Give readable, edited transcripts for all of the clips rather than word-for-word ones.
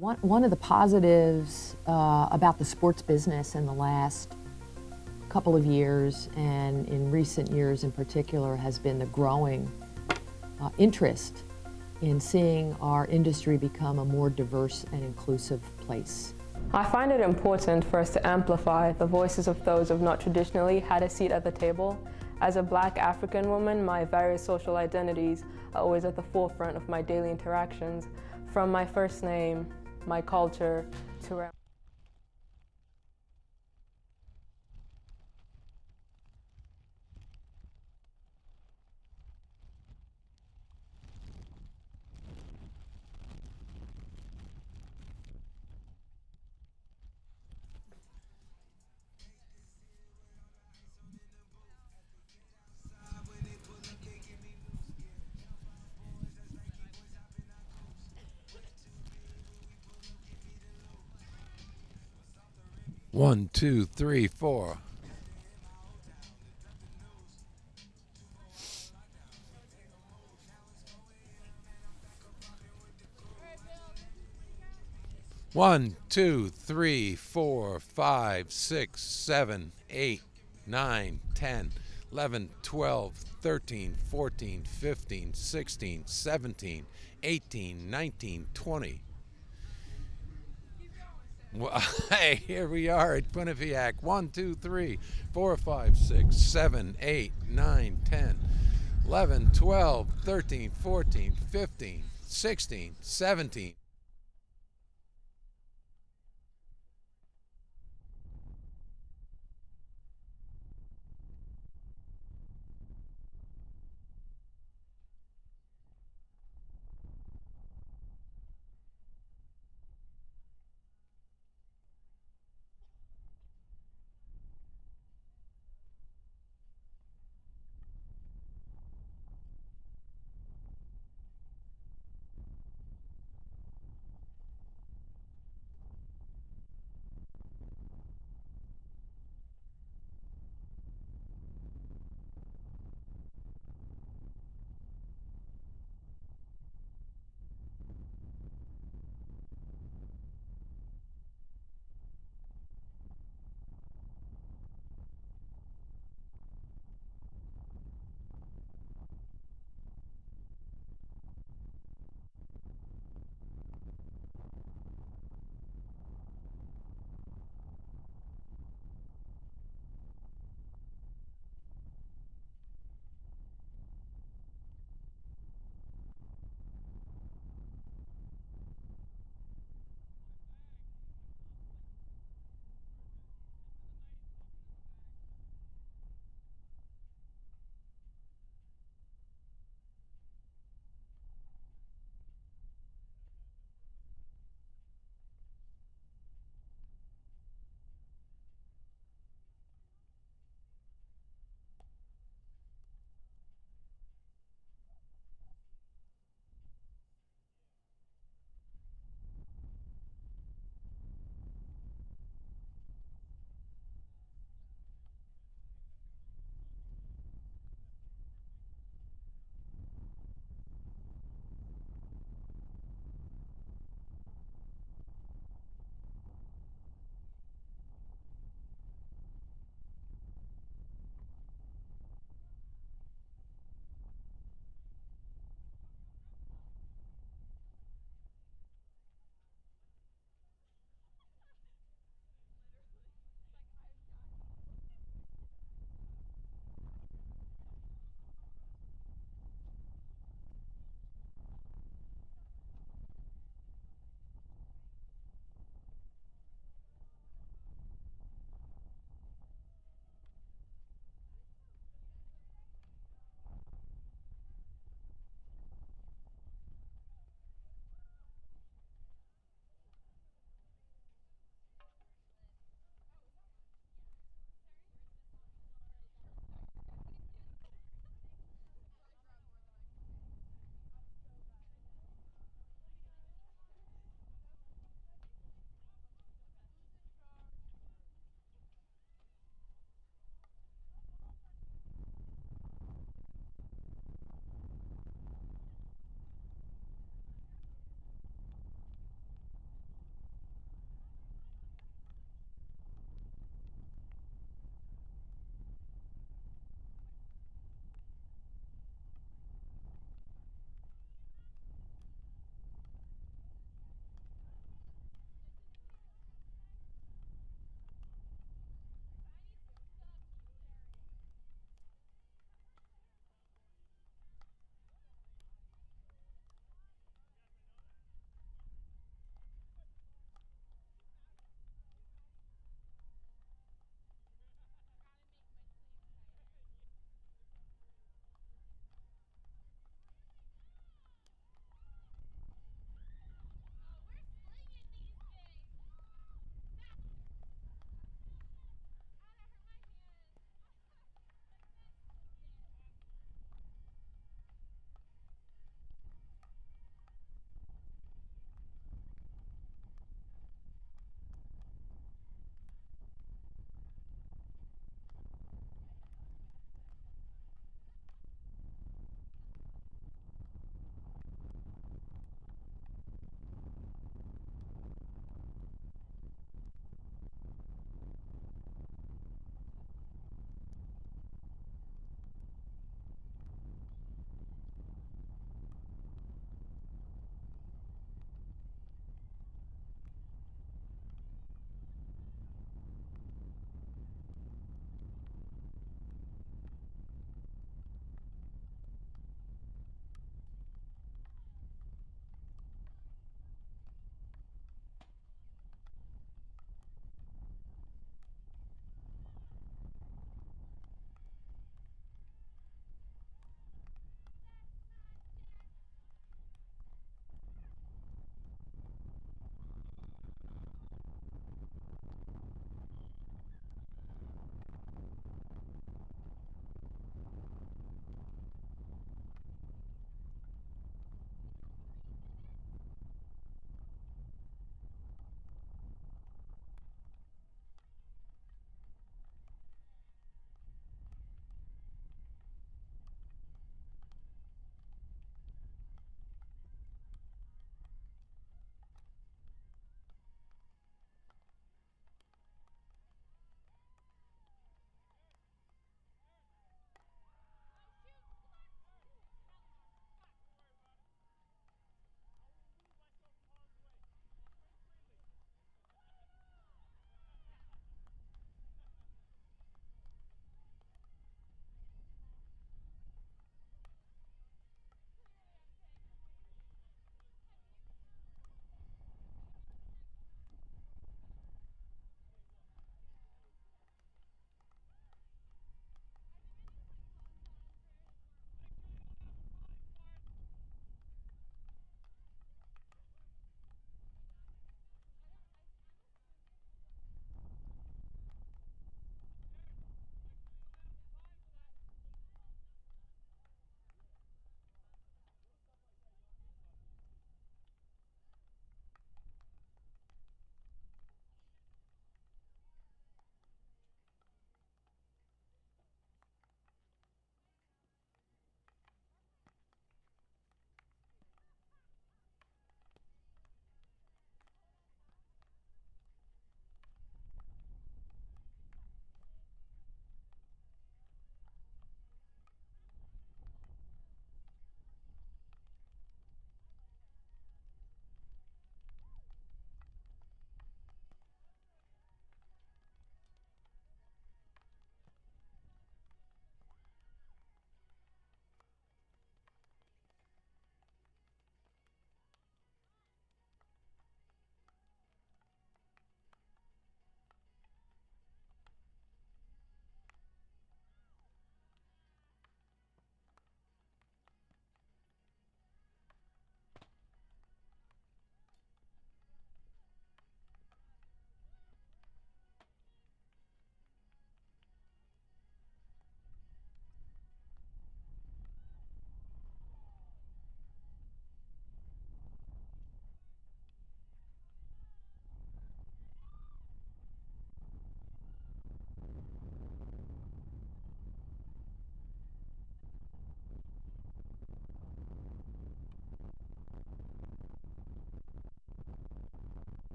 One of the positives about the sports business in the last couple of years, and in recent years in particular, has been the growing interest in seeing our industry become a more diverse and inclusive place. I find it important for us to amplify the voices of those who have not traditionally had a seat at the table. As a Black African woman, my various social identities are always at the forefront of my daily interactions, from my first name, my culture, to One, two, three, four. One, two, three, four, 5, 6, 7, 8, 9, 10, 11, 12, 13, 14, 15, 16, 17, 18, 19, 20. Well, hey, here we are at Quinnipiac. 1, 2, 3, 4, 5, 6, 7, 8, 9, 10, 11, 12, 13, 14, 15, 16, 17.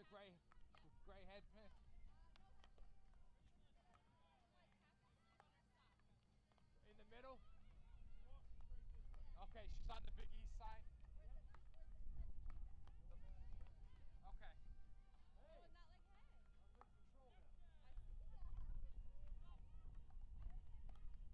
great head pick. In the middle. Okay, she's on the Big East side. Okay. Hey. Was not like, hey. I'm in control now. I see that.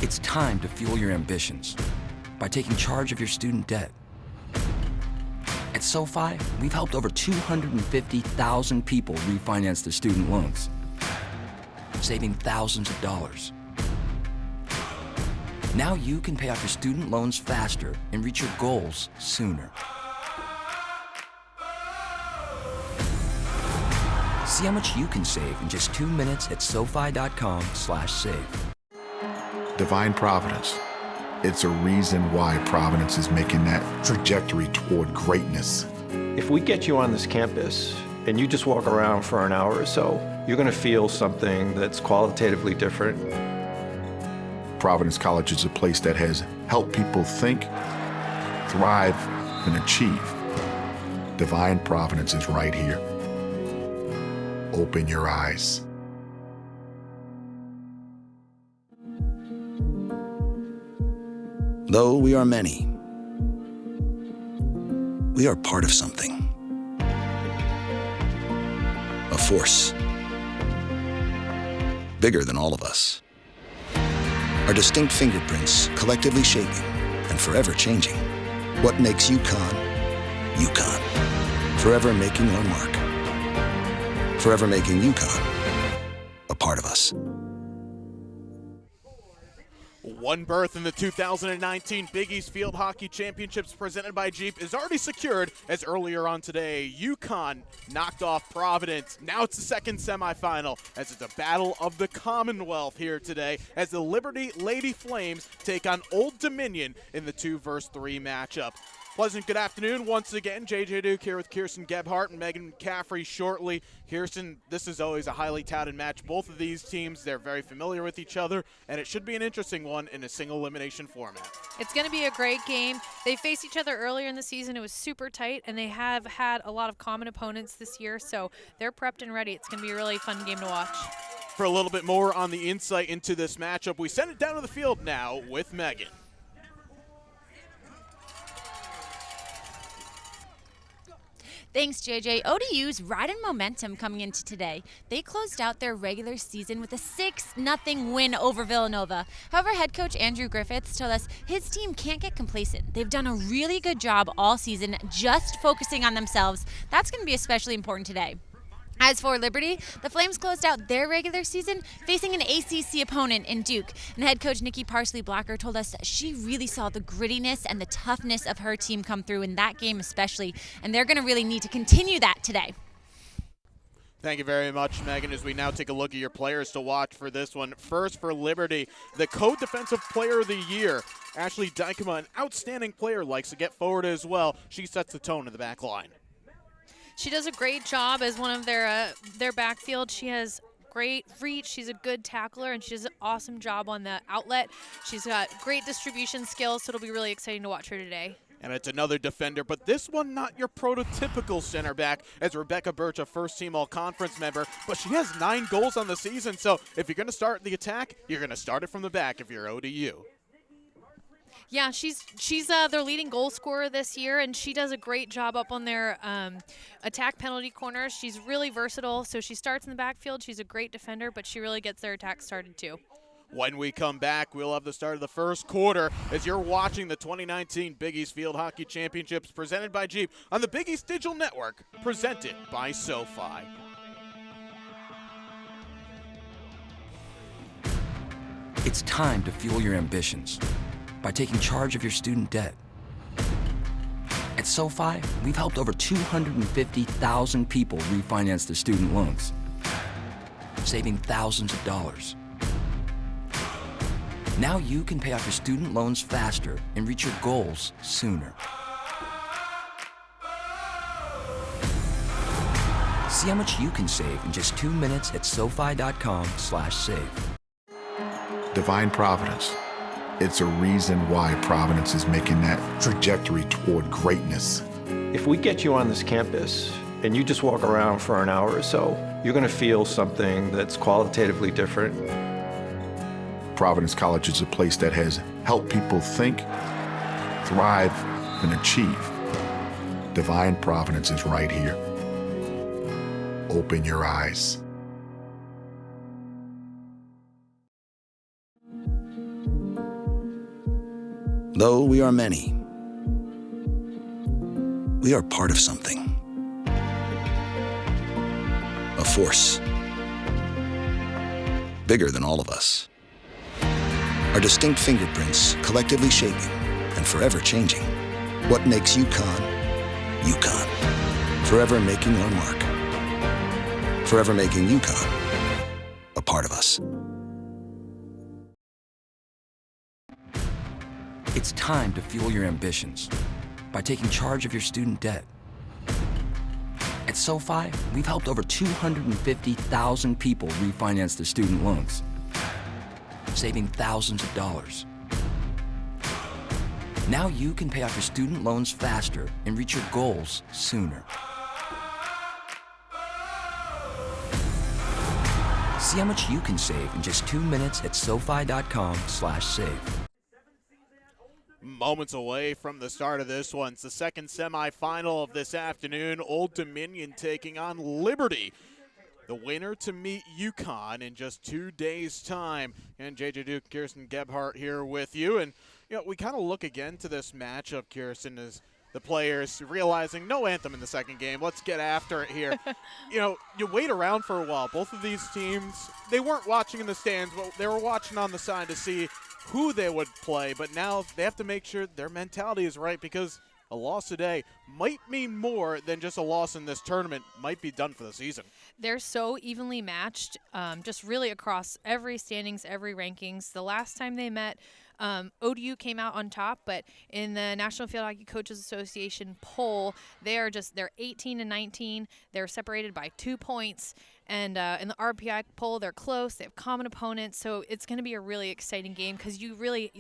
It's time to fuel your ambitions by taking charge of your student debt. At SoFi, we've helped over 250,000 people refinance their student loans, saving thousands of dollars. Now you can pay off your student loans faster and reach your goals sooner. See how much you can save in just 2 minutes at SoFi.com/save. Divine Providence. It's a reason why Providence is making that trajectory toward greatness. If we get you on this campus and you just walk around for an hour or so, you're going to feel something that's qualitatively different. Providence College is a place that has helped people think, thrive, and achieve. Divine Providence is right here. Open your eyes. Though we are many, we are part of something. A force bigger than all of us. Our distinct fingerprints collectively shaping and forever changing what makes UConn, UConn. Forever making our mark. Forever making UConn a part of us. One berth in the 2019 Big East Field Hockey Championships presented by Jeep is already secured, as earlier on today, UConn knocked off Providence. Now it's the second semifinal, as it's a battle of the Commonwealth here today, as the Liberty Lady Flames take on Old Dominion in the 2-versus-3 matchup. Pleasant good afternoon once again. JJ Duke here with Kirsten Gebhardt and Megan McCaffrey shortly. Kirsten, this is always a highly touted match. Both of these teams, they're very familiar with each other, and it should be an interesting one in a single elimination format. It's going to be a great game. They faced each other earlier in the season. It was super tight, and they have had a lot of common opponents this year, so they're prepped and ready. It's going to be a really fun game to watch. For a little bit more on the insight into this matchup, we send it down to the field now with Megan. Thanks, JJ. ODU's riding momentum coming into today. They closed out their regular season with a 6-0 win over Villanova. However, head coach Andrew Griffiths told us his team can't get complacent. They've done a really good job all season just focusing on themselves. That's going to be especially important today. As for Liberty, the Flames closed out their regular season facing an ACC opponent in Duke. And head coach Nikki Parsley-Blacker told us that she really saw the grittiness and the toughness of her team come through in that game especially, and they're going to really need to continue that today. Thank you very much, Megan, as we now take a look at your players to watch for this one. First for Liberty, the co-defensive player of the year, Ashley Dykema, an outstanding player, likes to get forward as well. She sets the tone in the back line. She does a great job as one of their backfield. She has great reach. She's a good tackler, and she does an awesome job on the outlet. She's got great distribution skills, so it'll be really exciting to watch her today. And it's another defender, but this one not your prototypical center back, as Rebecca Birch, a first-team All-Conference member, but she has 9 goals on the season, so if you're going to start the attack, you're going to start it from the back if you're ODU. Yeah, she's their leading goal scorer this year, and she does a great job up on their attack penalty corners. She's really versatile, so she starts in the backfield. She's a great defender, but she really gets their attack started too. When we come back, we'll have the start of the first quarter as you're watching the 2019 Big East Field Hockey Championships presented by Jeep on the Big East Digital Network, presented by SoFi. It's time to fuel your ambitions by taking charge of your student debt. At SoFi, we've helped over 250,000 people refinance their student loans, saving thousands of dollars. Now you can pay off your student loans faster and reach your goals sooner. See how much you can save in just 2 minutes at SoFi.com/save. Divine Providence. It's a reason why Providence is making that trajectory toward greatness. If we get you on this campus and you just walk around for an hour or so, you're going to feel something that's qualitatively different. Providence College is a place that has helped people think, thrive, and achieve. Divine Providence is right here. Open your eyes. Though we are many, we are part of something. A force bigger than all of us. Our distinct fingerprints collectively shaping and forever changing what makes UConn, UConn. Forever making our mark. Forever making UConn a part of us. It's time to fuel your ambitions by taking charge of your student debt. At SoFi, we've helped over 250,000 people refinance their student loans, saving thousands of dollars. Now you can pay off your student loans faster and reach your goals sooner. See how much you can save in just 2 minutes at SoFi.com/save. Moments away from the start of this one. It's the second semifinal of this afternoon. Old Dominion taking on Liberty. The winner to meet UConn in just 2 days' time. And JJ Duke, Kirsten Gebhardt here with you. And, we kind of look again to this matchup, Kirsten, as the players realizing no anthem in the second game. Let's get after it here. You wait around for a while. Both of these teams, they weren't watching in the stands, but they were watching on the side to see who they would play. But now they have to make sure their mentality is right, because a loss today might mean more than just a loss in this tournament. Might be done for the season. They're so evenly matched, just really across every standings, every rankings. The last time they met, ODU came out on top, but in the National Field Hockey Coaches Association poll, they're 18-19. They're separated by 2 points. And in the RPI poll, they're close. They have common opponents, so it's going to be a really exciting game because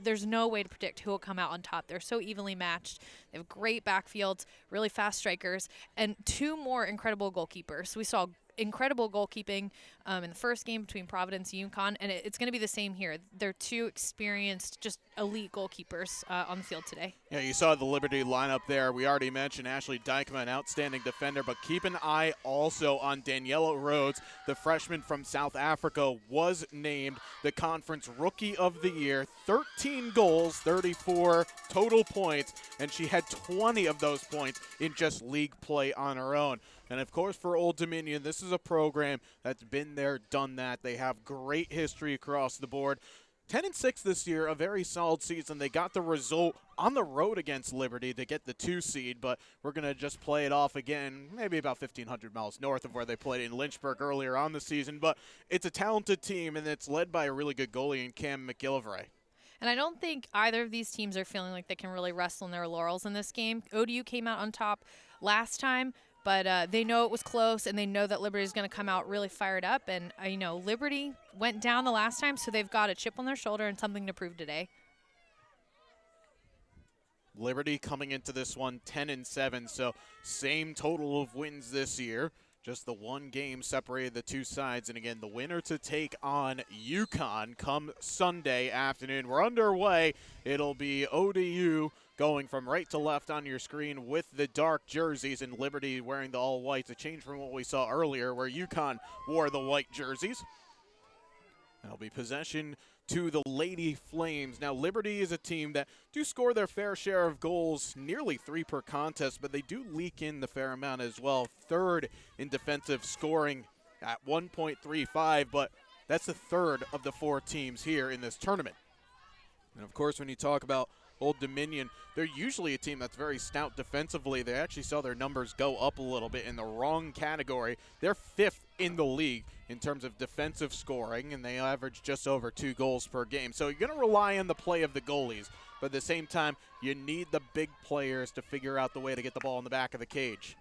there's no way to predict who will come out on top. They're so evenly matched. They have great backfields, really fast strikers, and 2 more incredible goalkeepers. We saw incredible goalkeeping in the first game between Providence and UConn, and it's going to be the same here. They're 2 experienced, just elite goalkeepers on the field today. Yeah, you saw the Liberty lineup there. We already mentioned Ashley Dykema, an outstanding defender, but keep an eye also on Daniela Rhodes, the freshman from South Africa, was named the conference Rookie of the Year. 13 goals, 34 total points, and she had 20 of those points in just league play on her own. And, of course, for Old Dominion, this is a program that's been there, done that. They have great history across the board. 10-6 this year, a very solid season. They got the result on the road against Liberty to get the 2 seed, but we're going to just play it off again, maybe about 1,500 miles north of where they played in Lynchburg earlier on the season. But it's a talented team, and it's led by a really good goalie in Cam McGillivray. And I don't think either of these teams are feeling like they can really wrestle in their laurels in this game. ODU came out on top last time, but they know it was close, and they know that Liberty is going to come out really fired up. And, Liberty went down the last time, so they've got a chip on their shoulder and something to prove today. Liberty coming into this one 10-7, so same total of wins this year. Just the 1 game separated the 2 sides. And again, the winner to take on UConn come Sunday afternoon. We're underway. It'll be ODU going from right to left on your screen with the dark jerseys, and Liberty wearing the all whites. A change from what we saw earlier where UConn wore the white jerseys. That'll be possession to the Lady Flames. Now, Liberty is a team that do score their fair share of goals, nearly 3 per contest, but they do leak in the fair amount as well. 3rd in defensive scoring at 1.35, but that's the 3rd of the 4 teams here in this tournament. And, of course, when you talk about Old Dominion, they're usually a team that's very stout defensively. They actually saw their numbers go up a little bit in the wrong category. They're 5th in the league in terms of defensive scoring, and they average just over 2 goals per game. So you're going to rely on the play of the goalies, but at the same time, you need the big players to figure out the way to get the ball in the back of the cage.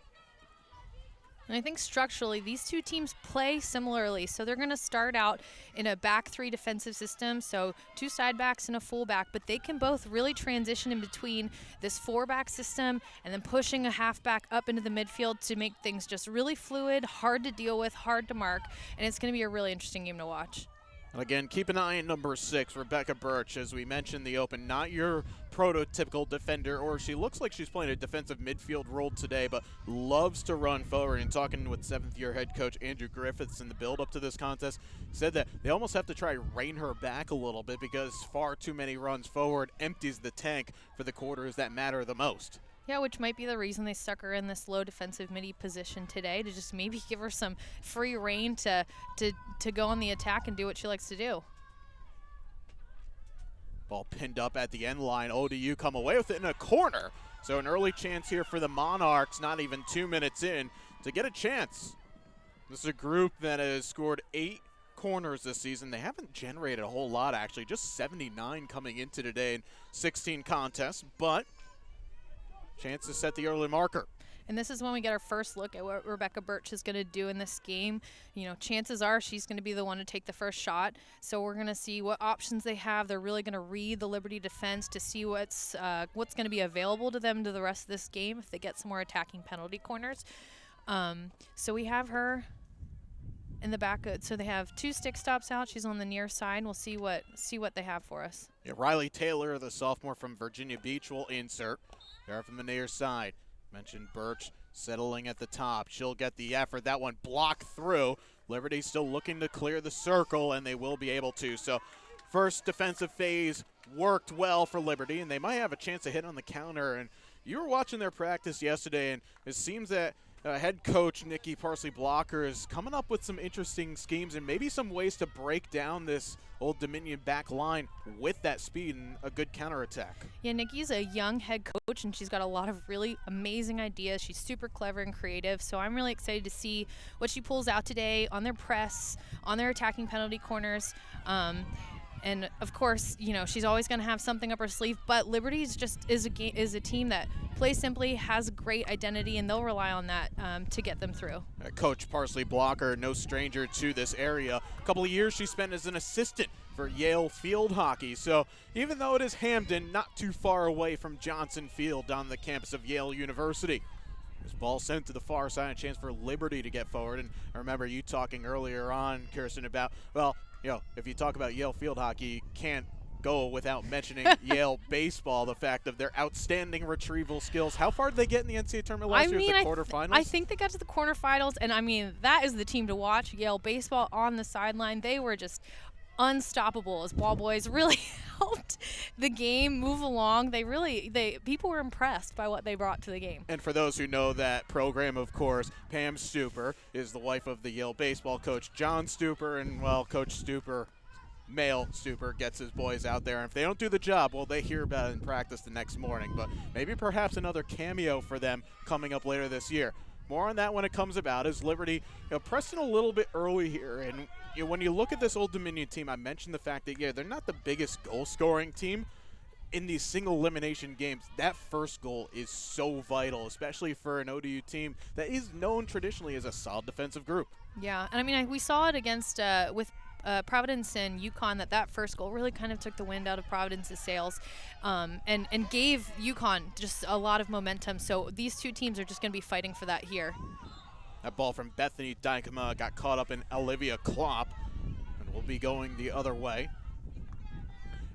And I think structurally, these 2 teams play similarly. So they're going to start out in a back 3 defensive system, so 2 side backs and a fullback, but they can both really transition in between this 4-back system and then pushing a halfback up into the midfield to make things just really fluid, hard to deal with, hard to mark, and it's going to be a really interesting game to watch. And again, keep an eye on number 6, Rebecca Birch. As we mentioned, the open, not your prototypical defender, or she looks like she's playing a defensive midfield role today, but loves to run forward. And talking with 7th-year head coach Andrew Griffiths in the build-up to this contest, said that they almost have to try to rein her back a little bit because far too many runs forward empties the tank for the quarters that matter the most. Yeah, which might be the reason they stuck her in this low defensive midi position today, to just maybe give her some free reign to go on the attack and do what she likes to do. Ball pinned up at the end line. ODU come away with it in a corner. So an early chance here for the Monarchs, not even 2 minutes in, to get a chance. This is a group that has scored 8 corners this season. They haven't generated a whole lot, actually, just 79 coming into today in 16 contests, but chance to set the early marker. And this is when we get our first look at what Rebecca Birch is going to do in this game. You know, chances are she's going to be the one to take the first shot. So we're going to see what options they have. They're really going to read the Liberty defense to see what's going to be available to them to the rest of this game if they get some more attacking penalty corners. So we have her in the back. So they have 2 stick stops out. She's on the near side. We'll see what they have for us. Yeah, Riley Taylor, the sophomore from Virginia Beach, will insert. There from the near side. Mentioned Birch settling at the top. She'll get the effort. That one blocked through. Liberty still looking to clear the circle, and they will be able to. So first defensive phase worked well for Liberty, and they might have a chance to hit on the counter. And you were watching their practice yesterday, and it seems that head coach Nikki Parsley-Blocker is coming up with some interesting schemes and maybe some ways to break down this Old Dominion back line with that speed and a good counterattack. Yeah, Nikki's a young head coach, and she's got a lot of really amazing ideas. She's super clever and creative, so I'm really excited to see what she pulls out today on their press, on their attacking penalty corners. And of course, you know, she's always going to have something up her sleeve, but Liberty is a team that plays simply, has a great identity, and they'll rely on that to get them through. Coach Parsley-Blocker, no stranger to this area. A couple of years she spent as an assistant for Yale field hockey. So even though it is Hamden, not too far away from Johnson Field on the campus of Yale University. This ball sent to the far side, a chance for Liberty to get forward. And I remember you talking earlier on, Kirsten, about, well, you know, if you talk about Yale field hockey, you can't go without mentioning Yale baseball, the fact of their outstanding retrieval skills. How far did they get in the NCAA tournament last year? The quarterfinals? I think they got to the quarterfinals, and I mean, that is the team to watch. Yale baseball on the sideline. They were just unstoppable as ball boys. Really helped the game move along. People were impressed by what they brought to the game. And for those who know that program, of course, Pam Stuper is the wife of the Yale baseball coach John Stuper, and well, Coach Stuper, male Stuper, gets his boys out there, and if they don't do the job, well, they hear about it in practice the next morning. But maybe perhaps another cameo for them coming up later this year. More on that when it comes about, as Liberty pressing a little bit early here. And when you look at this Old Dominion team, I mentioned the fact that, they're not the biggest goal-scoring team. In these single elimination games, that first goal is so vital, especially for an ODU team that is known traditionally as a solid defensive group. Yeah, and I mean, we saw it against with Providence and UConn that first goal really kind of took the wind out of Providence's sails and gave UConn just a lot of momentum. So these two teams are just going to be fighting for that here. That ball from Bethany Dykema got caught up in Olivia Klopp and will be going the other way.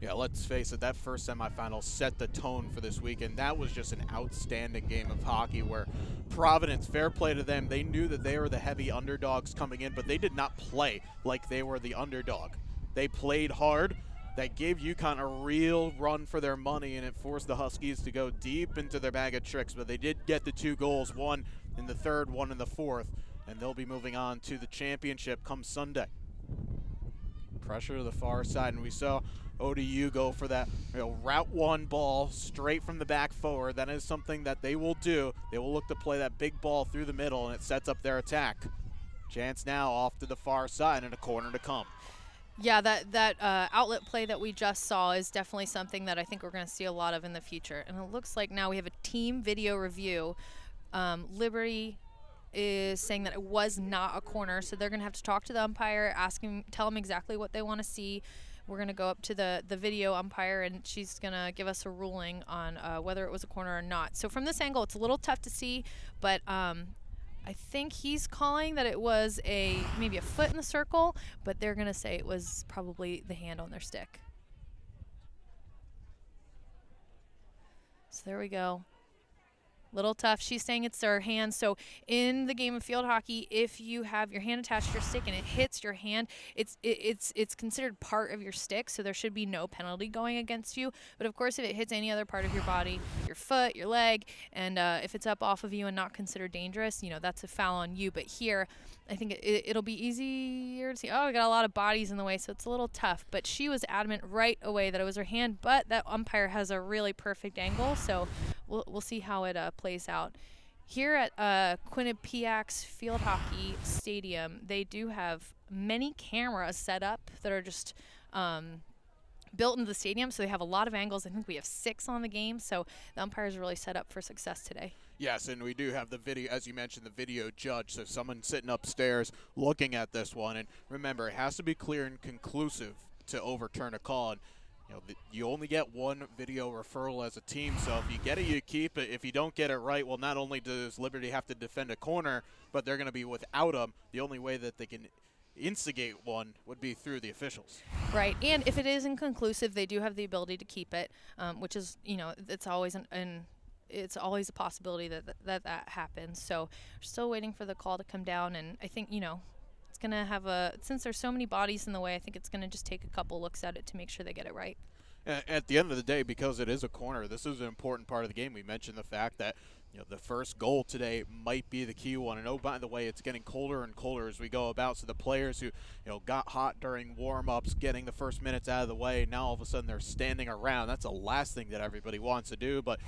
Yeah, let's face it, that first semifinal set the tone for this weekend. That was just an outstanding game of hockey where Providence, fair play to them, they knew that they were the heavy underdogs coming in, but they did not play like they were the underdog. They played hard. That gave UConn a real run for their money, and it forced the Huskies to go deep into their bag of tricks, but they did get the 2 goals, one in the third, one in the fourth, and they'll be moving on to the championship come Sunday. Pressure to the far side, and we saw ODU go for that route 1 ball straight from the back forward. That is something that they will do. They will look to play that big ball through the middle, and it sets up their attack. Chance now off to the far side and a corner to come. Yeah, that outlet play that we just saw is definitely something that I think we're going to see a lot of in the future. And it looks like now we have a team video review. Liberty is saying that it was not a corner, so they're going to have to talk to the umpire, tell him exactly what they want to see. We're going to go up to the video umpire, and she's going to give us a ruling on whether it was a corner or not. So from this angle, it's a little tough to see, but I think he's calling that it was maybe a foot in the circle, but they're going to say it was probably the hand on their stick. So there we go. Little tough. She's saying it's her hand. So in the game of field hockey, if you have your hand attached to your stick and it hits your hand, it's considered part of your stick, so there should be no penalty going against you. But of course, if it hits any other part of your body, your foot, your leg, and if it's up off of you and not considered dangerous, that's a foul on you. But here, I think it'll be easier to see. Oh, we got a lot of bodies in the way, so it's a little tough. But she was adamant right away that it was her hand, but that umpire has a really perfect angle, so we'll see how it plays out. Here at Quinnipiac's Field Hockey Stadium, they do have many cameras set up that are just built into the stadium, so they have a lot of angles. I think we have 6 on the game, so the umpires are really set up for success today. Yes, and we do have the video, as you mentioned, the video judge, so someone sitting upstairs looking at this one. And remember, it has to be clear and conclusive to overturn a call. And you only get one video referral as a team, so if you get it, you keep it. If you don't get it right, well, not only does Liberty have to defend a corner, but they're going to be without them. The only way that they can instigate one would be through the officials. Right, and if it is inconclusive, they do have the ability to keep it, which is, it's always it's always a possibility that happens. So we're still waiting for the call to come down, and I think, it's going to have since there's so many bodies in the way, I think it's going to just take a couple looks at it to make sure they get it right. At the end of the day, because it is a corner, this is an important part of the game. We mentioned the fact that the first goal today might be the key one. And oh, by the way, it's getting colder and colder as we go about. So the players who got hot during warm-ups, getting the first minutes out of the way, now all of a sudden they're standing around. That's the last thing that everybody wants to do. But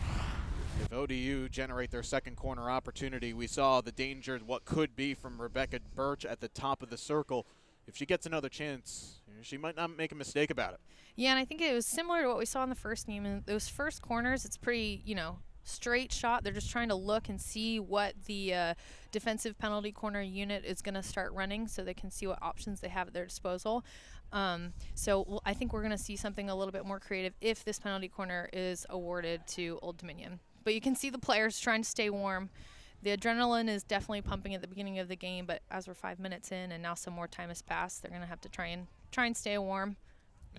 if ODU generate their second corner opportunity, we saw the danger, what could be from Rebecca Birch at the top of the circle. If she gets another chance, she might not make a mistake about it. Yeah, and I think it was similar to what we saw in the first game. In those first corners, it's pretty, straight shot. They're just trying to look and see what the defensive penalty corner unit is going to start running so they can see what options they have at their disposal. So I think we're going to see something a little bit more creative if this penalty corner is awarded to Old Dominion. But you can see the players trying to stay warm. The adrenaline is definitely pumping at the beginning of the game, but as we're 5 minutes in and now some more time has passed, they're going to have to try and stay warm.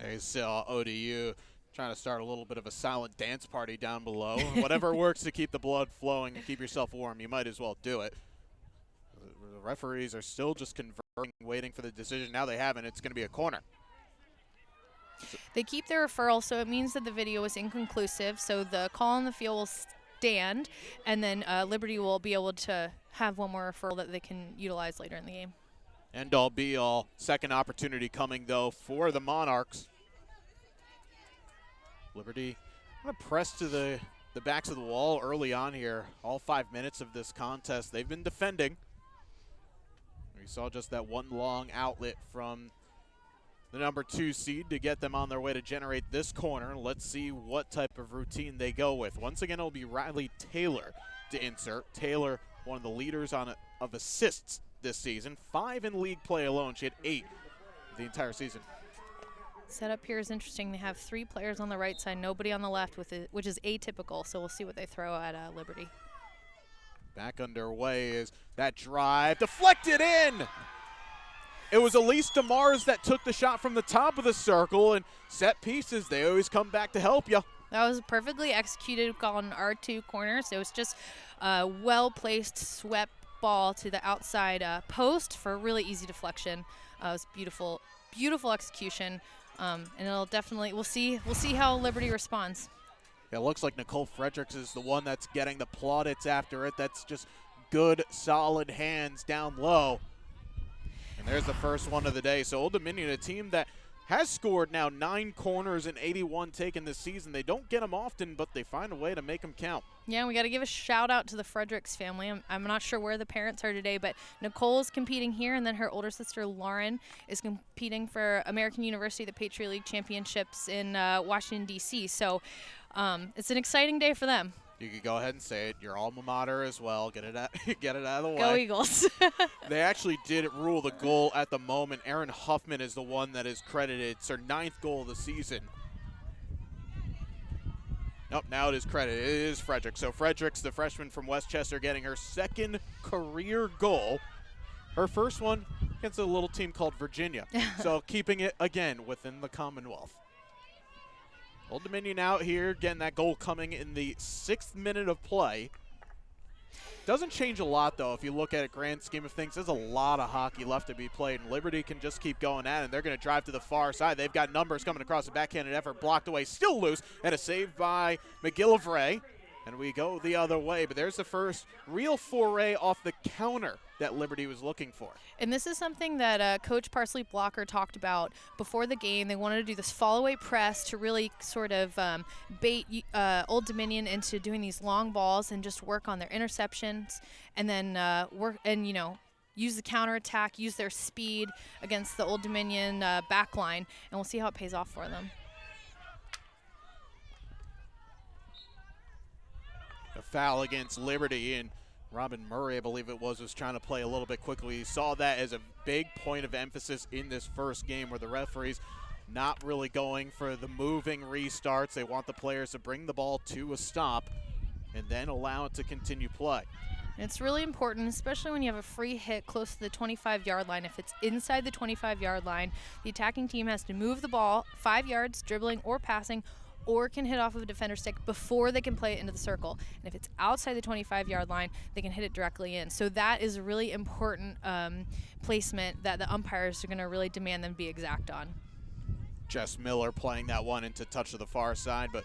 They saw ODU trying to start a little bit of a silent dance party down below. Whatever works to keep the blood flowing and keep yourself warm, you might as well do it. The referees are still just converting, waiting for the decision. Now they haven't. It's going to be a corner. They keep their referral, so it means that the video is inconclusive. So the call on the field will stand, and then Liberty will be able to have one more referral that they can utilize later in the game. End all be all. Second opportunity coming, though, for the Monarchs. Liberty going to press to the backs of the wall early on here. All 5 minutes of this contest, they've been defending. We saw just that one long outlet from the number 2 seed to get them on their way to generate this corner. Let's see what type of routine they go with. Once again, it'll be Riley Taylor to insert. Taylor, one of the leaders of assists this season. 5 in league play alone. She had 8 the entire season. Setup here is interesting. They have 3 players on the right side, nobody on the left, which is atypical, so we'll see what they throw at Liberty. Back underway is that drive. Deflected in! It was Elise DeMars that took the shot from the top of the circle, and set pieces, they always come back to help you. That was perfectly executed on our 2 corners. It was just a well-placed, swept ball to the outside post for a really easy deflection. It was beautiful, beautiful execution. And it'll definitely, we'll see how Liberty responds. It looks like Nicole Fredericks is the one that's getting the plaudits after it. That's just good, solid hands down low. And there's the first one of the day. So Old Dominion, a team that has scored now 9 corners and 81 taken this season. They don't get them often, but they find a way to make them count. Yeah, we got to give a shout out to the Fredericks family. I'm not sure where the parents are today, but Nicole is competing here, and then her older sister Lauren is competing for American University, the Patriot League Championships in Washington, D.C. So it's an exciting day for them. You could go ahead and say it. Your alma mater as well. Get it out, get it out of the way. Go Eagles. They actually did rule the goal at the moment. Erin Huffman is the one that is credited. It's her 9th goal of the season. Nope, now it is credit. It is Frederick. So Fredericks, the freshman from Westchester, getting her second career goal. Her first one against a little team called Virginia. So keeping it, again, within the Commonwealth. Old Dominion out here, getting that goal coming in the 6th minute of play. Doesn't change a lot, though, if you look at it grand scheme of things. There's a lot of hockey left to be played, and Liberty can just keep going at it, and they're going to drive to the far side. They've got numbers coming across the backhanded effort, blocked away, still loose, and a save by McGillivray. And we go the other way, but there's the first real foray off the counter that Liberty was looking for. And this is something that Coach Parsley Blocker talked about before the game. They wanted to do this fall-away press to really sort of bait Old Dominion into doing these long balls and just work on their interceptions, and then use the counterattack, use their speed against the Old Dominion back line, and we'll see how it pays off for them. A foul against Liberty, and Robin Murray, I believe it was trying to play a little bit quickly. We saw that as a big point of emphasis in this first game, where the referees not really going for the moving restarts. They want the players to bring the ball to a stop and then allow it to continue play. And it's really important, especially when you have a free hit close to the 25-yard line. If it's inside the 25-yard line, the attacking team has to move the ball 5 yards, dribbling or passing, or can hit off of a defender's stick before they can play it into the circle. And if it's outside the 25-yard line, they can hit it directly in. So that is a really important placement that the umpires are going to really demand them be exact on. Jess Miller playing that one into touch to the far side, but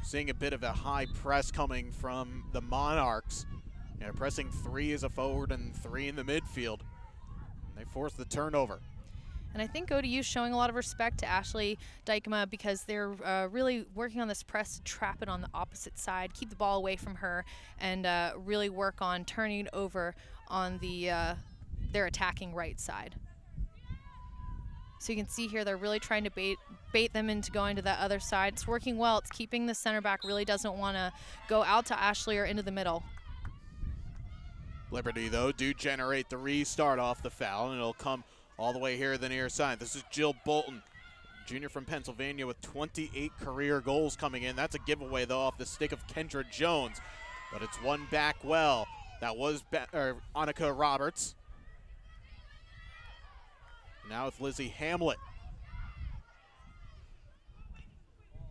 seeing a bit of a high press coming from the Monarchs. Pressing 3 as a forward and 3 in the midfield. They force the turnover. And I think ODU is showing a lot of respect to Ashley Dykema, because they're really working on this press to trap it on the opposite side, keep the ball away from her, and really work on turning it over on the their attacking right side. So you can see here they're really trying to bait them into going to that other side. It's working well. It's keeping the center back really doesn't want to go out to Ashley or into the middle. Liberty, though, do generate the restart off the foul, and it'll come all the way here to the near side. This is Jill Bolton, junior from Pennsylvania, with 28 career goals coming in. That's a giveaway, though, off the stick of Kendra Jones, but it's won back well. That was Annika Roberts. Now with Lizzie Hamlet.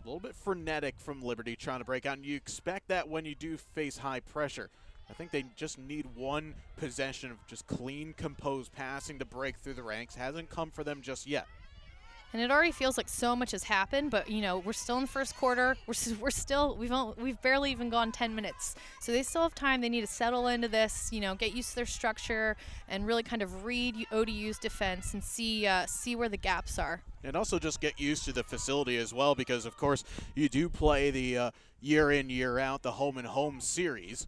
A little bit frenetic from Liberty trying to break out, and you expect that when you do face high pressure. I think they just need one possession of just clean, composed passing to break through the ranks. Hasn't come for them just yet. And it already feels like so much has happened, but we're still in the first quarter. We've barely even gone 10 minutes, so they still have time. They need to settle into this, get used to their structure, and really kind of read ODU's defense and see where the gaps are. And also just get used to the facility as well, because of course you do play the year in, year out, the home and home series.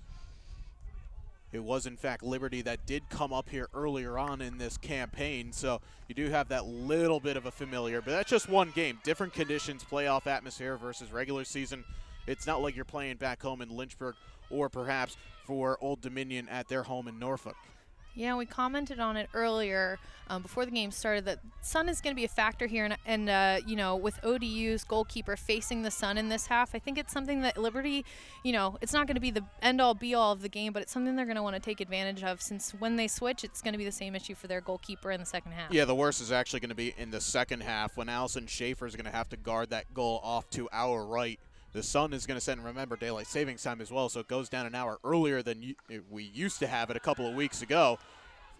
It was, in fact, Liberty that did come up here earlier on in this campaign, so you do have that little bit of a familiar. But that's just one game. Different conditions, playoff atmosphere versus regular season. It's not like you're playing back home in Lynchburg or perhaps for Old Dominion at their home in Norfolk. Yeah, we commented on it earlier before the game started that sun is going to be a factor here. And with ODU's goalkeeper facing the sun in this half, I think it's something that Liberty, it's not going to be the end-all, be-all of the game, but it's something they're going to want to take advantage of, since when they switch, it's going to be the same issue for their goalkeeper in the second half. Yeah, the worst is actually going to be in the second half when Allison Schaefer is going to have to guard that goal off to our right. The sun is going to send, remember, daylight savings time as well, so it goes down an hour earlier than we used to have it a couple of weeks ago.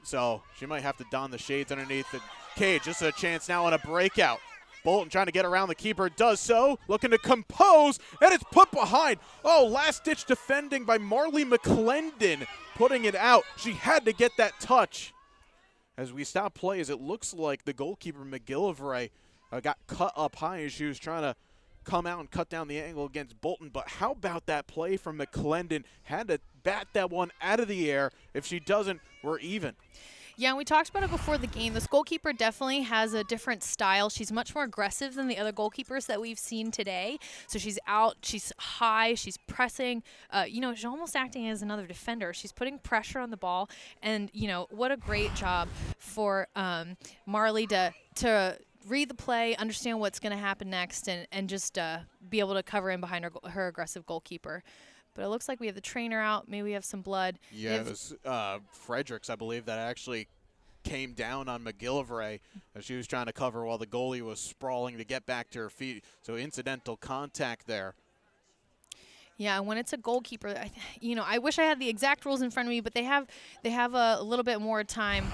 So she might have to don the shades underneath the cage. Just a chance now on a breakout. Bolton trying to get around the keeper, does so, looking to compose, and it's put behind. Oh, last-ditch defending by Marley McClendon, putting it out. She had to get that touch. As we stop play, as it looks like the goalkeeper, McGillivray, got cut up high as she was trying to come out and cut down the angle against Bolton. But how about that play from McClendon? Had to bat that one out of the air. If she doesn't, we're even. Yeah, we talked about it before the game. This goalkeeper definitely has a different style. She's much more aggressive than the other goalkeepers that we've seen today. So she's out, she's high, she's pressing. She's almost acting as another defender. She's putting pressure on the ball. And, what a great job for Marley to read the play, understand what's going to happen next, and just be able to cover in behind her aggressive goalkeeper. But it looks like we have the trainer out. Maybe we have some blood. Yeah, it was Fredericks, I believe, that actually came down on McGillivray as she was trying to cover while the goalie was sprawling to get back to her feet. So incidental contact there. Yeah, when it's a goalkeeper, I wish I had the exact rules in front of me, but they have a little bit more time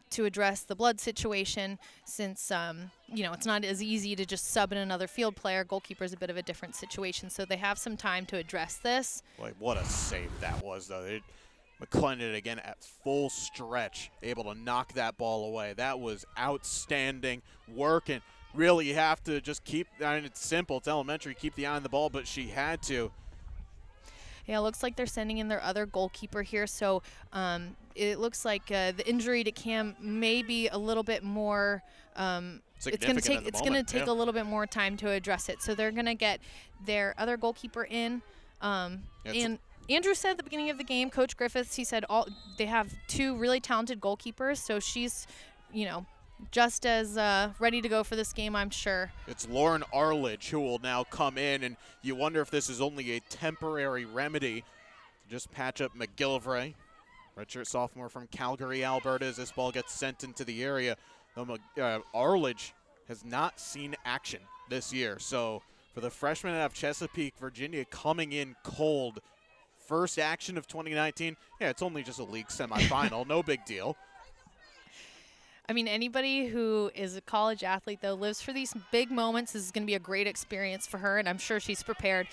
to address the blood situation since, it's not as easy to just sub in another field player. Goalkeeper is a bit of a different situation, so they have some time to address this. Boy, what a save that was, though. McClendon again at full stretch, able to knock that ball away. That was outstanding work, and really you have to just keep, it's simple, it's elementary, keep the eye on the ball, but she had to. Yeah, it looks like they're sending in their other goalkeeper here, so it looks like the injury to Cam may be a little bit more it's going to take a little bit more time to address it. So they're going to get their other goalkeeper in. And Andrew said at the beginning of the game, Coach Griffiths, he said they have two really talented goalkeepers, so she's, just as ready to go for this game, I'm sure. It's Lauren Arledge who will now come in, and you wonder if this is only a temporary remedy to just patch up McGillivray, redshirt sophomore from Calgary, Alberta, as this ball gets sent into the area. Arledge has not seen action this year, so for the freshman out of Chesapeake, Virginia, coming in cold, first action of 2019, yeah, it's only just a league semifinal, no big deal. I mean, anybody who is a college athlete, though, lives for these big moments. This is going to be a great experience for her, and I'm sure she's prepared.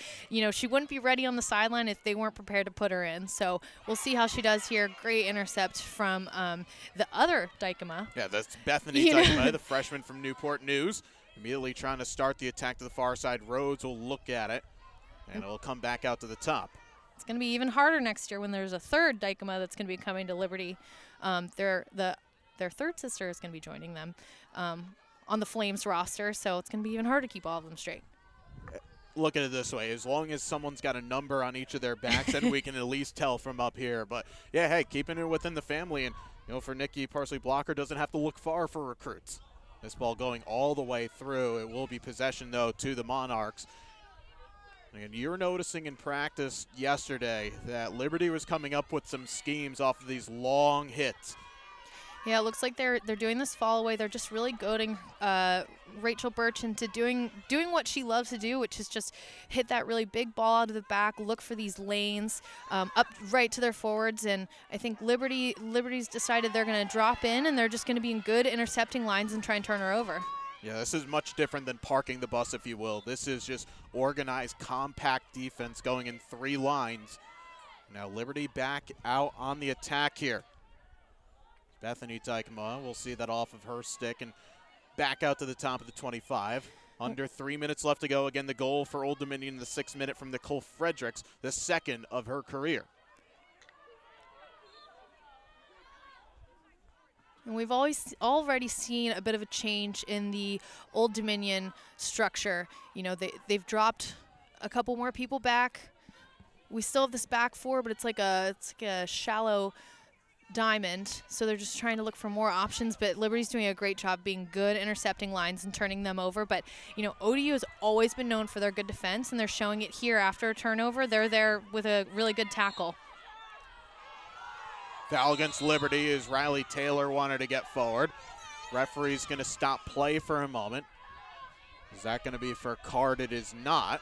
She wouldn't be ready on the sideline if they weren't prepared to put her in. So we'll see how she does here. Great intercept from the other Dykema. Yeah, that's Bethany Dykema, the freshman from Newport News. Immediately trying to start the attack to the far side. Rhodes will look at it, and it'll come back out to the top. It's going to be even harder next year when there's a third Dykema that's going to be coming to Liberty. Their third sister is going to be joining them on the Flames roster, so it's going to be even harder to keep all of them straight. Look at it this way. As long as someone's got a number on each of their backs, then we can at least tell from up here. But, yeah, hey, keeping it within the family. And, for Nikki Parsley-Blocker, doesn't have to look far for recruits. This ball going all the way through. It will be possession, though, to the Monarchs. And you're noticing in practice yesterday that Liberty was coming up with some schemes off of these long hits. Yeah, it looks like they're doing this fall away. They're just really goading Rachel Birch into doing what she loves to do, which is just hit that really big ball out of the back, look for these lanes up right to their forwards. And I think Liberty's decided they're going to drop in, and they're just going to be in good intercepting lines and try and turn her over. Yeah, this is much different than parking the bus, if you will. This is just organized, compact defense going in three lines. Now Liberty back out on the attack here. Bethany Dykema, we'll see that off of her stick and back out to the top of the 25. Under 3 minutes left to go. Again, the goal for Old Dominion in the 6th minute from Nicole Fredericks, the second of her career. And we've already seen a bit of a change in the Old Dominion structure. They've dropped a couple more people back. We still have this back four, but it's like a shallow diamond, so they're just trying to look for more options. But Liberty's doing a great job being good intercepting lines and turning them over. But ODU has always been known for their good defense, and they're showing it here after a turnover. They're there with a really good tackle. Foul against Liberty as Riley Taylor wanted to get forward. Referee's going to stop play for a moment. Is that going to be for a card? It is not.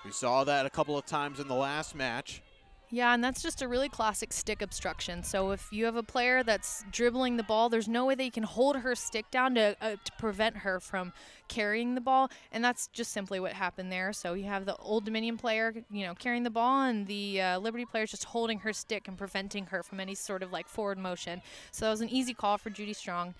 We saw that a couple of times in the last match. Yeah, and that's just a really classic stick obstruction. So if you have a player that's dribbling the ball, there's no way that you can hold her stick down to prevent her from carrying the ball, and that's just simply what happened there. So you have the Old Dominion player, carrying the ball, and the Liberty player just holding her stick and preventing her from any sort of forward motion. So that was an easy call for Judy Strong.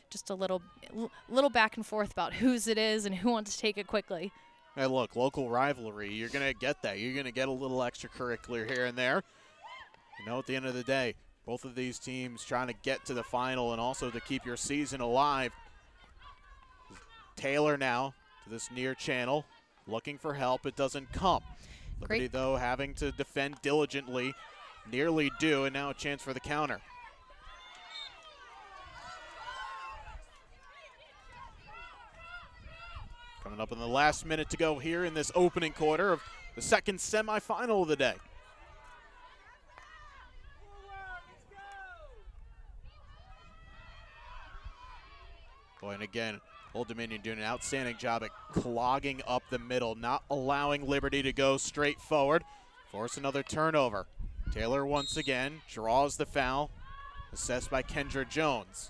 Just a little back and forth about whose it is and who wants to take it quickly. Hey, look, local rivalry, you're going to get that. You're going to get a little extracurricular here and there. At the end of the day, both of these teams trying to get to the final and also to keep your season alive. Taylor now to this near channel, looking for help. It doesn't come. Liberty, though, having to defend diligently, nearly do, and now a chance for the counter. Coming up in the last minute to go here in this opening quarter of the second semifinal of the day. Boy, and again, Old Dominion doing an outstanding job at clogging up the middle, not allowing Liberty to go straight forward. Force another turnover. Taylor once again draws the foul, assessed by Kendra Jones.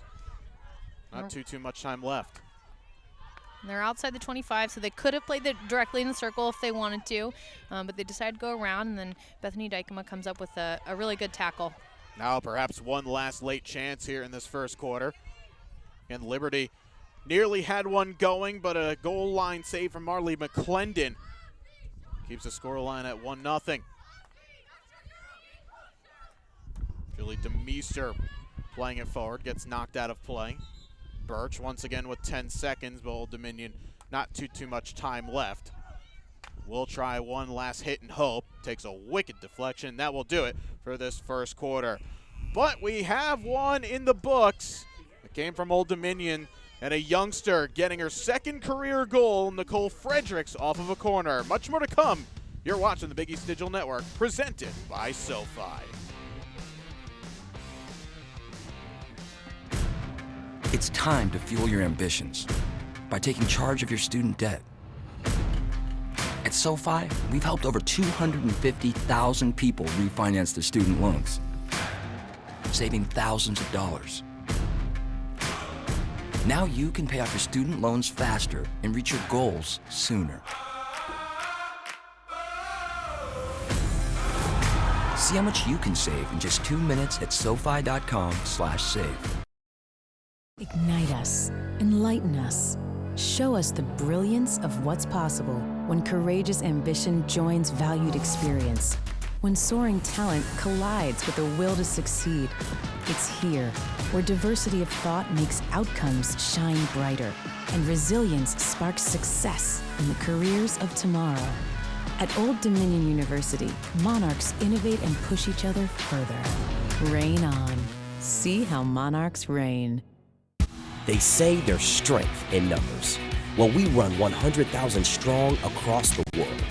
Not too much time left. They're outside the 25, so they could have played directly in the circle if they wanted to, but they decided to go around, and then Bethany Dykema comes up with a really good tackle. Now perhaps one last late chance here in this first quarter. And Liberty nearly had one going, but a goal line save from Marley McClendon keeps the scoreline at 1-0. Julie DeMeester playing it forward, gets knocked out of play. Birch once again with 10 seconds, but Old Dominion not too much time left. We'll try one last hit and hope. Takes a wicked deflection. That will do it for this first quarter. But we have one in the books. It came from Old Dominion, and a youngster getting her second career goal, Nicole Fredericks, off of a corner. Much more to come. You're watching the Big East Digital Network, presented by SoFi. It's time to fuel your ambitions by taking charge of your student debt. At SoFi, we've helped over 250,000 people refinance their student loans, saving thousands of dollars. Now you can pay off your student loans faster and reach your goals sooner. See how much you can save in just 2 minutes at SoFi.com/save. Ignite us, enlighten us, show us the brilliance of what's possible when courageous ambition joins valued experience, when soaring talent collides with the will to succeed. It's here, where diversity of thought makes outcomes shine brighter, and resilience sparks success in the careers of tomorrow. At Old Dominion University, Monarchs innovate and push each other further. Rain on. See how Monarchs reign. They say there's strength in numbers. Well, we run 100,000 strong across the world.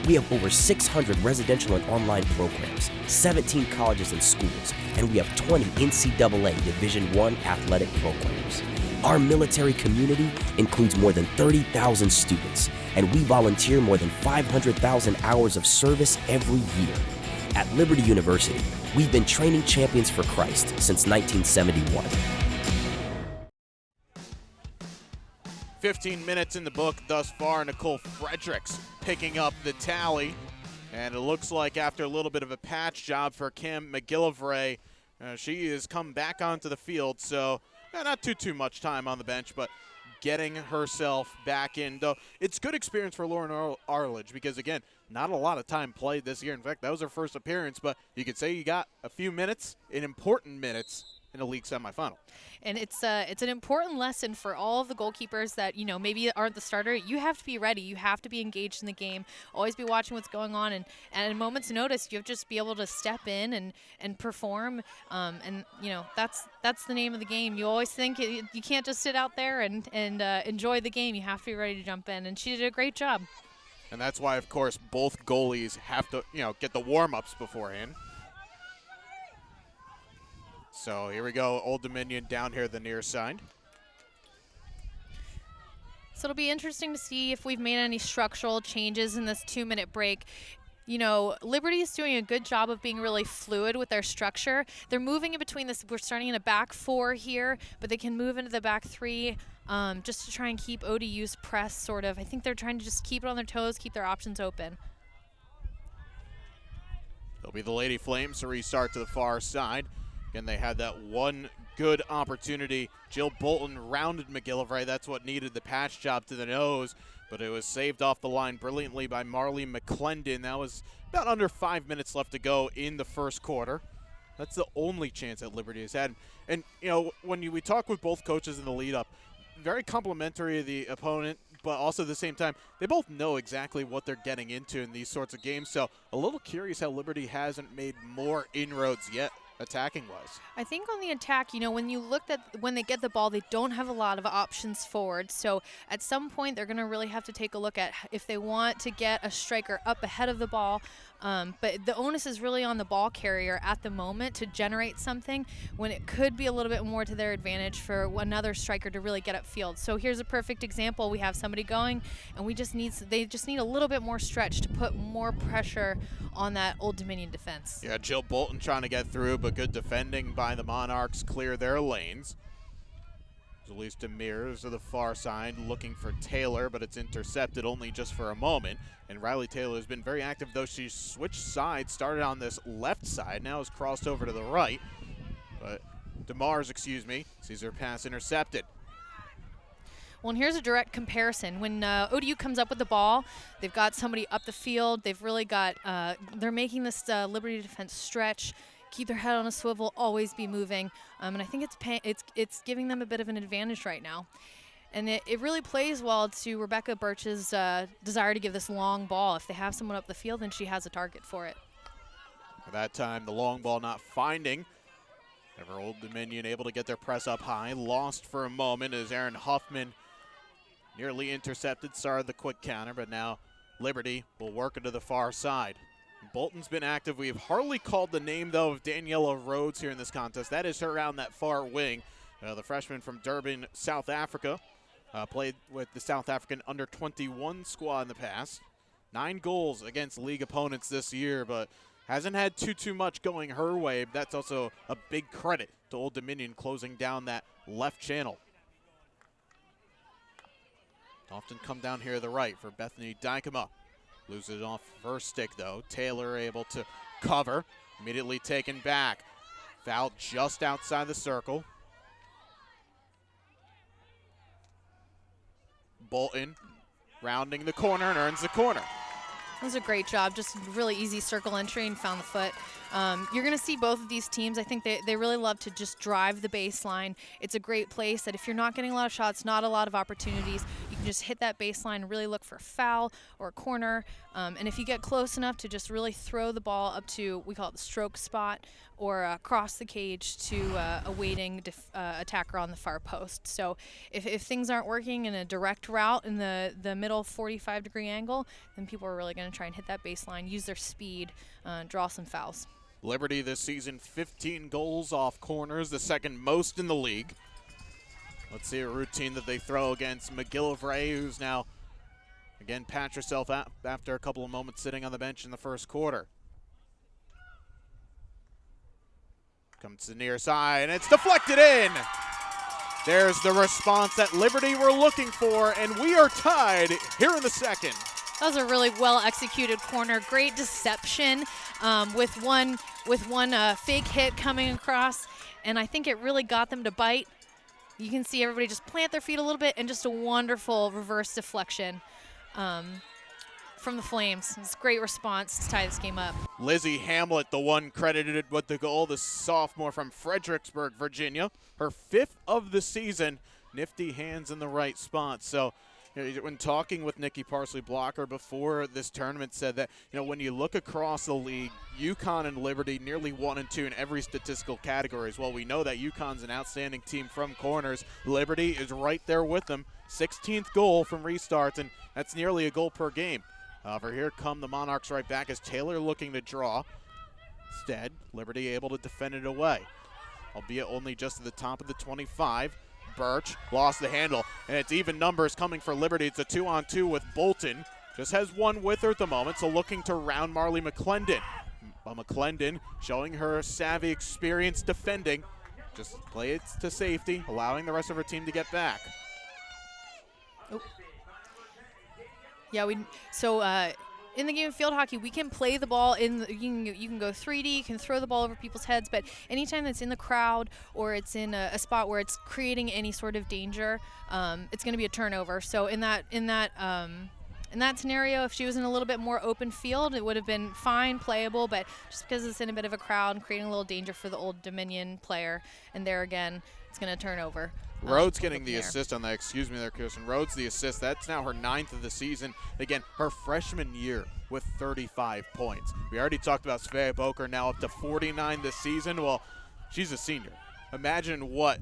We have over 600 residential and online programs, 17 colleges and schools, and we have 20 NCAA Division I athletic programs. Our military community includes more than 30,000 students, and we volunteer more than 500,000 hours of service every year. At Liberty University, we've been training champions for Christ since 1971. 15 minutes in the book thus far. Nicole Fredericks picking up the tally. And it looks like after a little bit of a patch job for Kim McGillivray, she has come back onto the field. So not too much time on the bench, but getting herself back in. Though it's good experience for Lauren Arledge because, again, not a lot of time played this year. In fact, that was her first appearance, but you could say you got a few minutes, in important minutes, in a league semifinal. And it's an important lesson for all of the goalkeepers that, maybe aren't the starter. You have to be ready. You have to be engaged in the game. Always be watching what's going on. And at a moment's notice, you have to just be able to step in and perform. That's the name of the game. You always think you can't just sit out there and enjoy the game. You have to be ready to jump in. And she did a great job. And that's why, of course, both goalies have to, get the warm-ups beforehand. So here we go, Old Dominion down here the near side. So it'll be interesting to see if we've made any structural changes in this 2-minute break. Liberty is doing a good job of being really fluid with their structure. They're moving in between this. We're starting in a back 4 here, but they can move into the back 3 just to try and keep ODU's press sort of. I think they're trying to just keep it on their toes, keep their options open. It'll be the Lady Flames to restart to the far side. Again, they had that one good opportunity. Jill Bolton rounded McGillivray. That's what needed the patch job to the nose, but it was saved off the line brilliantly by Marley McClendon. That was about under 5 minutes left to go in the first quarter. That's the only chance that Liberty has had. And, when we talk with both coaches in the lead-up, very complimentary of the opponent, but also at the same time, they both know exactly what they're getting into in these sorts of games. So a little curious how Liberty hasn't made more inroads yet attacking-wise? I think on the attack, you know, when they get the ball, they don't have a lot of options forward. So at some point, they're going to really have to take a look at if they want to get a striker up ahead of the ball. But the onus is really on the ball carrier at the moment to generate something when it could be a little bit more to their advantage for another striker to really get upfield. So here's a perfect example. We have somebody going, and they just need a little bit more stretch to put more pressure on that Old Dominion defense. Yeah, Jill Bolton trying to get through, but good defending by the Monarchs clear their lanes. Elise Demers to the far side looking for Taylor, but it's intercepted only just for a moment. And Riley Taylor has been very active, though she's switched sides, started on this left side, now has crossed over to the right. But Demers, sees her pass intercepted. Well, and here's a direct comparison. When ODU comes up with the ball, they've got somebody up the field. They've really got, they're making this Liberty defense stretch, keep their head on a swivel, always be moving. And I think it's giving them a bit of an advantage right now. And it really plays well to Rebecca Birch's desire to give this long ball. If they have someone up the field, then she has a target for it. At that time, the long ball not finding. Ever Old Dominion able to get their press up high. Lost for a moment as Aaron Huffman nearly intercepted, started the quick counter, but now Liberty will work it to the far side. Bolton's been active. We have hardly called the name, though, of Daniela Rhodes here in this contest. That is her around that far wing. The freshman from Durban, South Africa. Played with the South African under-21 squad in the past. 9 goals against league opponents this year, but hasn't had too much going her way. That's also a big credit to Old Dominion closing down that left channel. Often come down here to the right for Bethany Dykema. Loses it off first stick, though. Taylor able to cover. Immediately taken back. Foul just outside the circle. Bolton rounding the corner and earns the corner. That was a great job. Just really easy circle entry and found the foot. You're going to see both of these teams. I think they really love to just drive the baseline. It's a great place that if you're not getting a lot of shots, not a lot of opportunities, you can just hit that baseline and really look for a foul or a corner. And if you get close enough to just really throw the ball up to, we call it the stroke spot, or across the cage to a waiting attacker on the far post. So if things aren't working in a direct route in the middle 45-degree angle, then people are really going to try and hit that baseline, use their speed, draw some fouls. Liberty this season, 15 goals off corners, the second most in the league. Let's see a routine that they throw against McGillivray, who's now, again, patched herself out after a couple of moments sitting on the bench in the first quarter. Comes to the near side, and it's deflected in. There's the response that Liberty were looking for, and we are tied here in the second. That was a really well-executed corner. Great deception with one fake hit coming across, and I think it really got them to bite. You can see everybody just plant their feet a little bit, and just a wonderful reverse deflection from the Flames. It's a great response to tie this game up. Lizzie Hamlet, the one credited with the goal, the sophomore from Fredericksburg, Virginia. Her 5th of the season. Nifty hands in the right spot. So, when talking with Nikki Parsley-Blocker before this tournament, said that, when you look across the league, UConn and Liberty nearly 1 and 2 in every statistical category. Well, we know that UConn's an outstanding team from corners. Liberty is right there with them. 16th goal from restarts, and that's nearly a goal per game. However, here come the Monarchs right back as Taylor looking to draw. Instead, Liberty able to defend it away, albeit only just at the top of the 25. Birch lost the handle, and it's even numbers coming for Liberty. It's a 2-on-2 with Bolton. Just has one with her at the moment, so looking to round Marley McClendon. McClendon showing her savvy experience defending. Just play it to safety, allowing the rest of her team to get back. Oh. Yeah, in the game of field hockey, we can play the ball you can go 3D, you can throw the ball over people's heads, but anytime that's in the crowd or it's in a spot where it's creating any sort of danger, it's going to be a turnover. So in that In that scenario, if she was in a little bit more open field, it would have been fine, playable, but just because it's in a bit of a crowd, creating a little danger for the Old Dominion player, and there again, it's going to turn over. Rhodes getting the assist on that. Excuse me there, Kirsten. Rhodes the assist. That's now her 9th of the season. Again, her freshman year with 35 points. We already talked about Svea Boker, now up to 49 this season. Well, she's a senior. Imagine what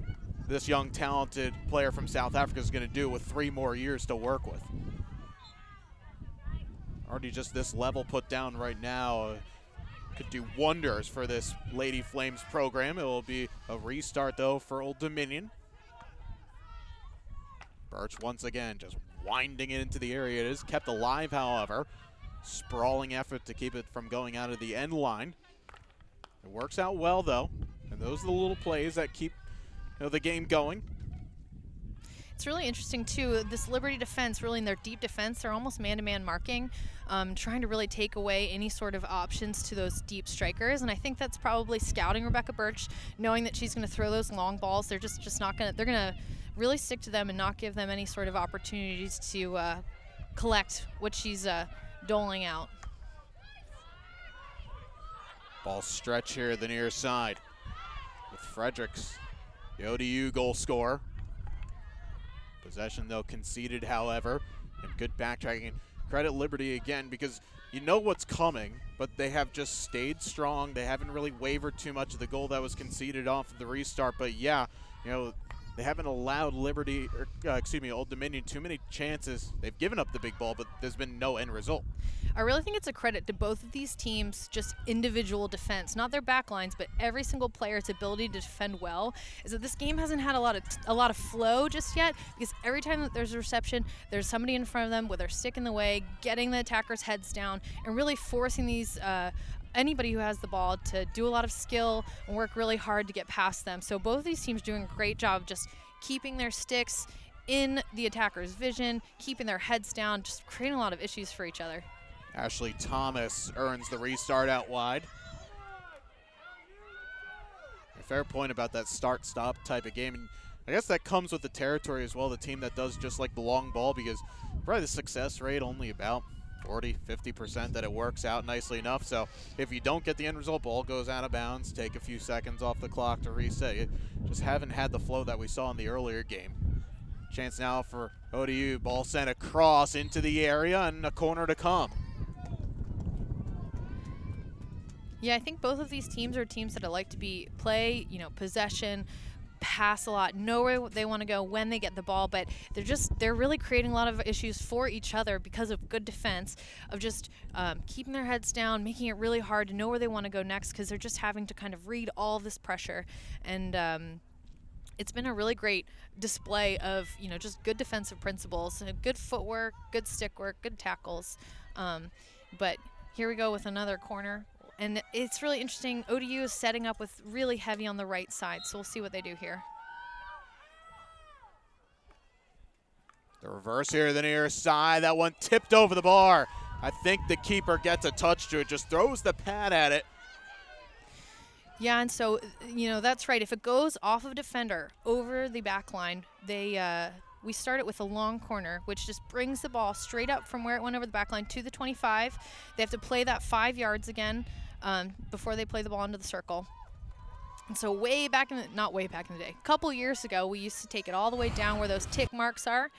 this young, talented player from South Africa is going to do with 3 more years to work with. Already just this level put down right now could do wonders for this Lady Flames program. It will be a restart, though, for Old Dominion. Birch once again just winding it into the area. It is kept alive, however. Sprawling effort to keep it from going out of the end line. It works out well, though, and those are the little plays that keep the game going. It's really interesting, too. This Liberty defense, really in their deep defense, they're almost man-to-man marking, trying to really take away any sort of options to those deep strikers. And I think that's probably scouting Rebecca Birch, knowing that she's going to throw those long balls. They're just not going to – they're going to really stick to them and not give them any sort of opportunities to collect what she's doling out. Ball stretch here at the near side with Fredericks, the ODU goal scorer. Possession, though, conceded, however, and good backtracking. Credit Liberty again because you know what's coming, but they have just stayed strong. They haven't really wavered too much of the goal that was conceded off of the restart. But yeah, they haven't allowed Old Dominion too many chances. They've given up the big ball, but there's been no end result. I really think it's a credit to both of these teams, just individual defense, not their backlines, but every single player's ability to defend well. Is that this game hasn't had a lot of flow just yet, because every time that there's a reception, there's somebody in front of them with their stick in the way, getting the attackers' heads down, and really forcing these anybody who has the ball to do a lot of skill and work really hard to get past them. So both of these teams doing a great job just keeping their sticks in the attacker's vision, keeping their heads down, just creating a lot of issues for each other. Ashley Thomas earns the restart out wide. A fair point about that start-stop type of game. And I guess that comes with the territory as well, the team that does just like the long ball, because probably the success rate only about 40-50% that it works out nicely enough. So if you don't get the end result, ball goes out of bounds, take a few seconds off the clock to reset. You just haven't had the flow that we saw in the earlier game. Chance now for ODU. Ball sent across into the area and a corner to come. Yeah, I think both of these teams are teams that like to play, possession, pass a lot, know where they want to go when they get the ball, but they're really creating a lot of issues for each other because of good defense, of just keeping their heads down, making it really hard to know where they want to go next, because they're just having to kind of read all this pressure. And it's been a really great display of, just good defensive principles, good footwork, good stick work, good tackles. But here we go with another corner. And it's really interesting. ODU is setting up with really heavy on the right side, so we'll see what they do here. The reverse here, the near side. That one tipped over the bar. I think the keeper gets a touch to it, just throws the pad at it. Yeah, and so, that's right. If it goes off of a defender over the back line, we start it with a long corner, which just brings the ball straight up from where it went over the back line to the 25. They have to play that 5 yards again before they play the ball into the circle. And so not way back in the day, a couple years ago, we used to take it all the way down where those tick marks are.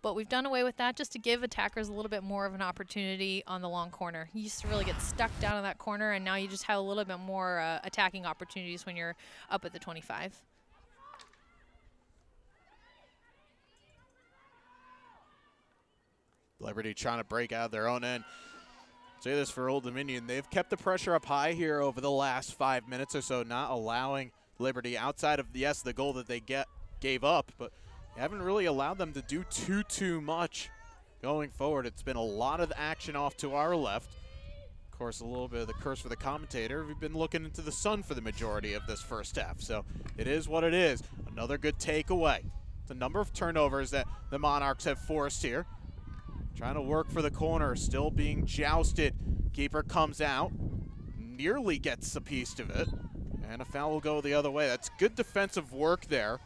But we've done away with that just to give attackers a little bit more of an opportunity on the long corner. You used to really get stuck down in that corner, and now you just have a little bit more attacking opportunities when you're up at the 25. Liberty trying to break out of their own end. Say this for Old Dominion. They've kept the pressure up high here over the last 5 minutes or so, not allowing Liberty outside of, yes, the goal that they gave up, but they haven't really allowed them to do too much going forward. It's been a lot of action off to our left. Of course, a little bit of the curse for the commentator. We've been looking into the sun for the majority of this first half, so it is what it is. Another good takeaway. It's a number of turnovers that the Monarchs have forced here. Trying to work for the corner, still being jousted. Keeper comes out, nearly gets a piece of it, and a foul will go the other way. That's good defensive work there.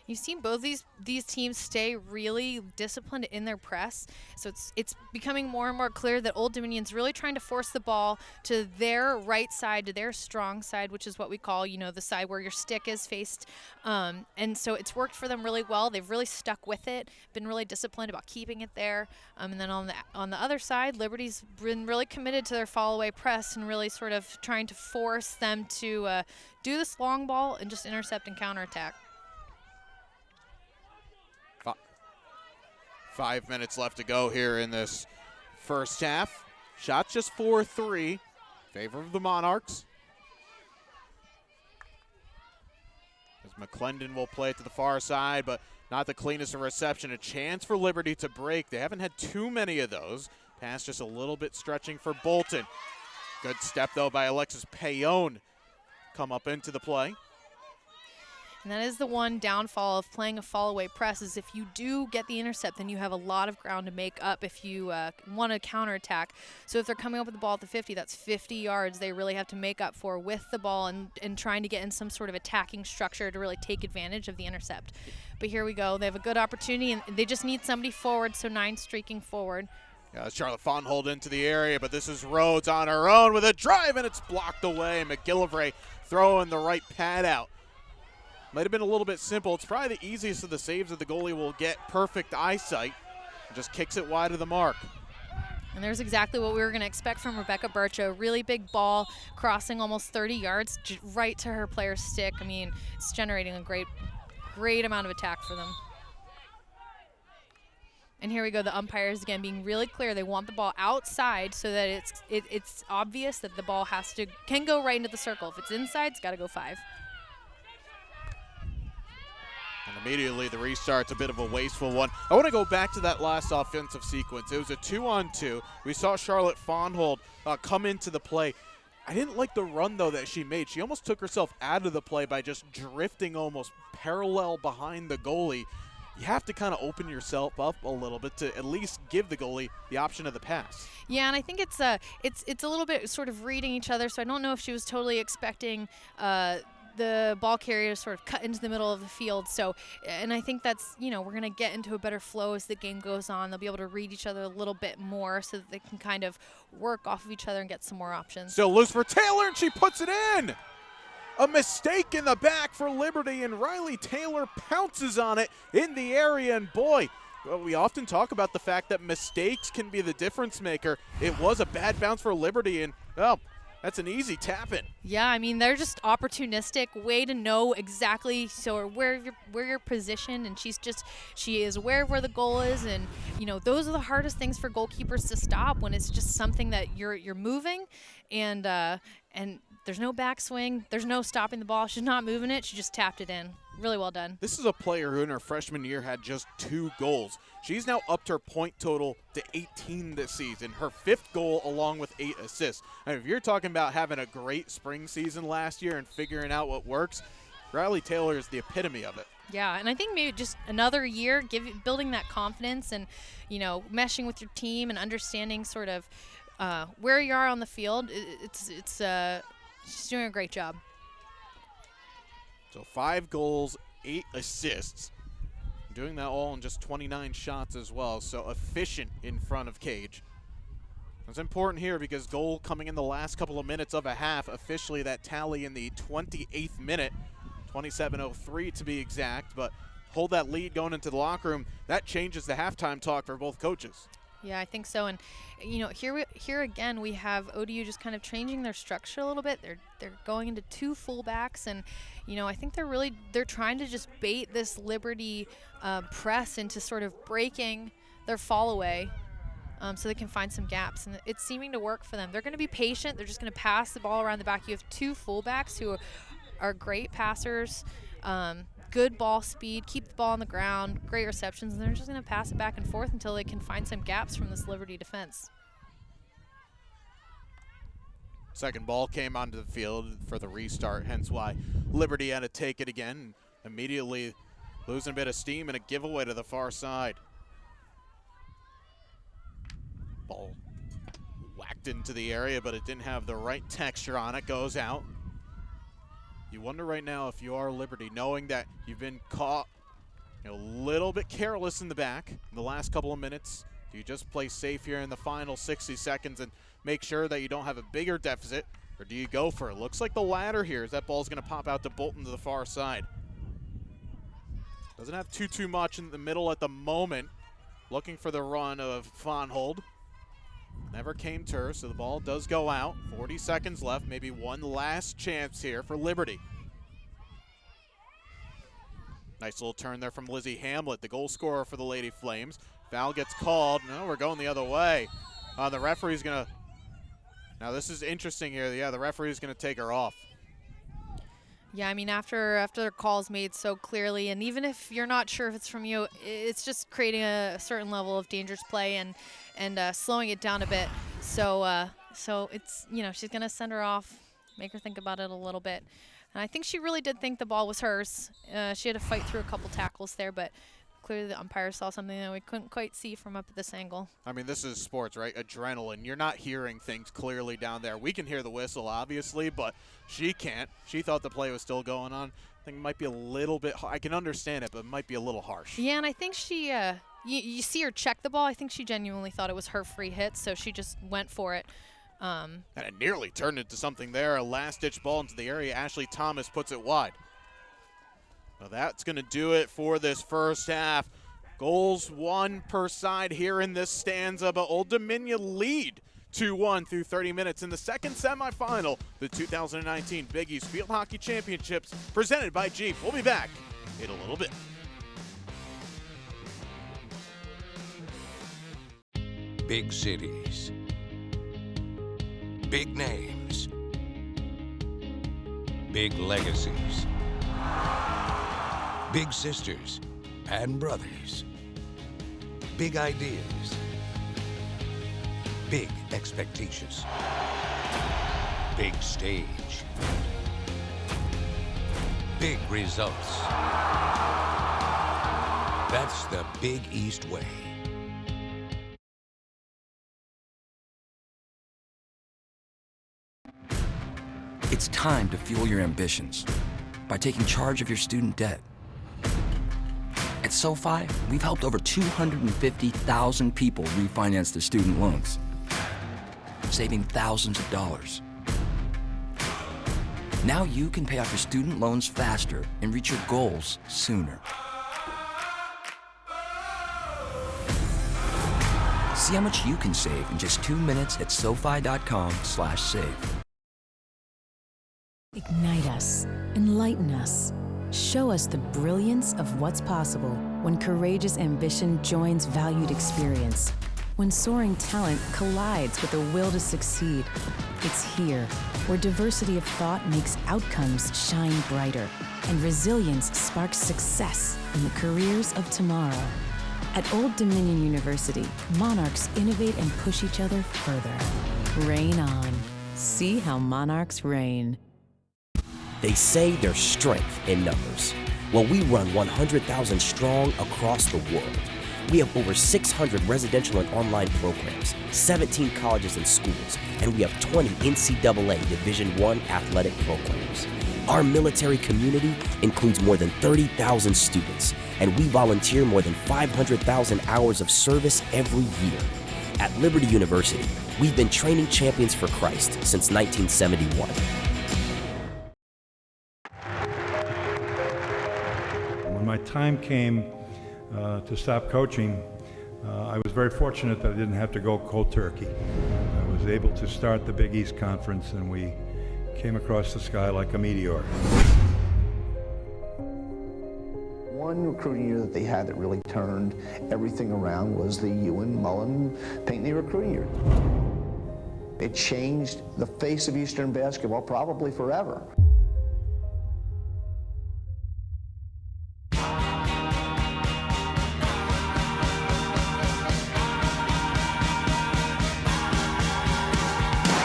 You've seen both these teams stay really disciplined in their press, so it's becoming more and more clear that Old Dominion's really trying to force the ball to their right side, to their strong side, which is what we call, the side where your stick is faced. And so it's worked for them really well. They've really stuck with it, been really disciplined about keeping it there. And then on the other side, Liberty's been really committed to their fall-away press and really sort of trying to force them to do this long ball and just intercept and counterattack. 5 minutes left to go here in this first half. Shots just 4-3, favor of the Monarchs. As McClendon will play it to the far side, but not the cleanest of reception. A chance for Liberty to break. They haven't had too many of those. Pass just a little bit stretching for Bolton. Good step, though, by Alexis Payon. Come up into the play. And that is the one downfall of playing a fall-away press, is if you do get the intercept, then you have a lot of ground to make up if you want to counterattack. So if they're coming up with the ball at the 50, that's 50 yards they really have to make up for with the ball and trying to get in some sort of attacking structure to really take advantage of the intercept. But here we go. They have a good opportunity, and they just need somebody forward, so 9 streaking forward. Yeah, Charlotte Fonhold into the area, but this is Rhodes on her own with a drive, and it's blocked away. McGillivray throwing the right pad out. Might have been a little bit simple. It's probably the easiest of the saves that the goalie will get perfect eyesight. Just kicks it wide of the mark. And there's exactly what we were going to expect from Rebecca Birch. A really big ball crossing almost 30 yards right to her player's stick. I mean, it's generating a great amount of attack for them. And here we go, the umpires again being really clear. They want the ball outside so that it's obvious that the ball can go right into the circle. If it's inside, it's got to go 5. And immediately the restart's a bit of a wasteful one. I want to go back to that last offensive sequence. It was a 2-on-2. We saw Charlotte Fonhold come into the play. I didn't like the run, though, that she made. She almost took herself out of the play by just drifting almost parallel behind the goalie. You have to kind of open yourself up a little bit to at least give the goalie the option of the pass. Yeah, and I think it's a little bit sort of reading each other, so I don't know if she was totally expecting the ball carrier to sort of cut into the middle of the field. So, and I think that's, we're going to get into a better flow as the game goes on. They'll be able to read each other a little bit more so that they can kind of work off of each other and get some more options. Still loose for Taylor, and she puts it in. A mistake in the back for Liberty, and Riley Taylor pounces on it in the area, and boy, we often talk about the fact that mistakes can be the difference maker. It was a bad bounce for Liberty, and, well, that's an easy tap-in. Yeah, I mean, they're just opportunistic, way to know exactly where you're positioned, and she is aware of where the goal is, and those are the hardest things for goalkeepers to stop, when it's just something that you're moving, and there's no backswing, there's no stopping the ball. She's not moving it, she just tapped it in. Really well done. This is a player who in her freshman year had just 2 goals. She's now upped her point total to 18 this season. Her 5th goal along with 8 assists. And if you're talking about having a great spring season last year and figuring out what works, Riley Taylor is the epitome of it. Yeah, and I think maybe just another year, building that confidence and, meshing with your team and understanding sort of where you are on the field. She's doing a great job. So 5 goals, 8 assists. Doing that all in just 29 shots as well. So efficient in front of cage. It's important here because goal coming in the last couple of minutes of a half. Officially that tally in the 28th minute. 27:03 to be exact. But hold that lead going into the locker room. That changes the halftime talk for both coaches. Yeah, I think so. And here again we have ODU just kind of changing their structure a little bit. They're going into 2 fullbacks, and I think they're trying to just bait this Liberty press into sort of breaking their fall away, so they can find some gaps, and it's seeming to work for them. They're going to be patient. They're just going to pass the ball around the back. You have 2 fullbacks who are great passers. Good ball speed, keep the ball on the ground, great receptions, and they're just going to pass it back and forth until they can find some gaps from this Liberty defense. Second ball came onto the field for the restart, hence why Liberty had to take it again. Immediately losing a bit of steam and a giveaway to the far side. Ball whacked into the area, but it didn't have the right texture on it, goes out. You wonder right now if you are Liberty, knowing that you've been caught A little bit careless in the back in the last couple of minutes. Do you just play safe here in the final 60 seconds and make sure that you don't have a bigger deficit, or do you go for it? Looks like the latter here, as that ball's going to pop out to Bolton to the far side. Doesn't have too much in the middle at the moment. Looking for the run of Fonhold. Never came to her, so the ball does go out. 40 seconds left, maybe one last chance here for Liberty. Nice little turn there from Lizzie Hamlet, the goal scorer for the Lady Flames. Foul gets called. No, we're going the other way. The referee's going to... Now this is interesting here. Yeah, the referee's going to take her off. Yeah, I mean, after their call's made so clearly, and even if you're not sure if it's from you, it's just creating a certain level of dangerous play and slowing it down a bit. So it's, you know, she's going to send her off, make her think about it a little bit. And I think she really did think the ball was hers. She had to fight through a couple tackles there, but clearly the umpire saw something that we couldn't quite see from up at this angle. I mean, this is sports, right? Adrenaline. You're not hearing things clearly down there. We can hear the whistle, obviously, but she can't. She thought the play was still going on. I think it might be a little bit, I can understand it, but it might be a little harsh. Yeah, and I think she, you see her check the ball. I think she genuinely thought it was her free hit, so she just went for it. And it nearly turned into something there. A last-ditch ball into the area. Ashley Thomas puts it wide. Well, that's going to do it for this first half. Goals one per side here in this stanza, but Old Dominion lead 2-1 through 30 minutes in the second semifinal, the 2019 Big East Field Hockey Championships, presented by Jeep. We'll be back in a little bit. Big cities. Big names. Big legacies. Big sisters and brothers. Big ideas. Big expectations. Big stage. Big results. That's the Big East way. It's time to fuel your ambitions by taking charge of your student debt. At SoFi, we've helped over 250,000 people refinance their student loans, saving thousands of dollars. Now you can pay off your student loans faster and reach your goals sooner. See how much you can save in just 2 minutes at SoFi.com/save. Ignite us, enlighten us, show us the brilliance of what's possible when courageous ambition joins valued experience, when soaring talent collides with the will to succeed. It's here, where diversity of thought makes outcomes shine brighter and resilience sparks success in the careers of tomorrow. At Old Dominion University, Monarchs innovate and push each other further. Rain on. See how Monarchs reign. They say there's strength in numbers. Well, we run 100,000 strong across the world. We have over 600 residential and online programs, 17 colleges and schools, and we have 20 NCAA Division I athletic programs. Our military community includes more than 30,000 students, and we volunteer more than 500,000 hours of service every year. At Liberty University, we've been training champions for Christ since 1971. When my time came to stop coaching, I was very fortunate that I didn't have to go cold turkey. I was able to start the Big East Conference, and we came across the sky like a meteor. One recruiting year that they had that really turned everything around was the Ewan Mullen Pinckney recruiting year. It changed the face of Eastern basketball probably forever.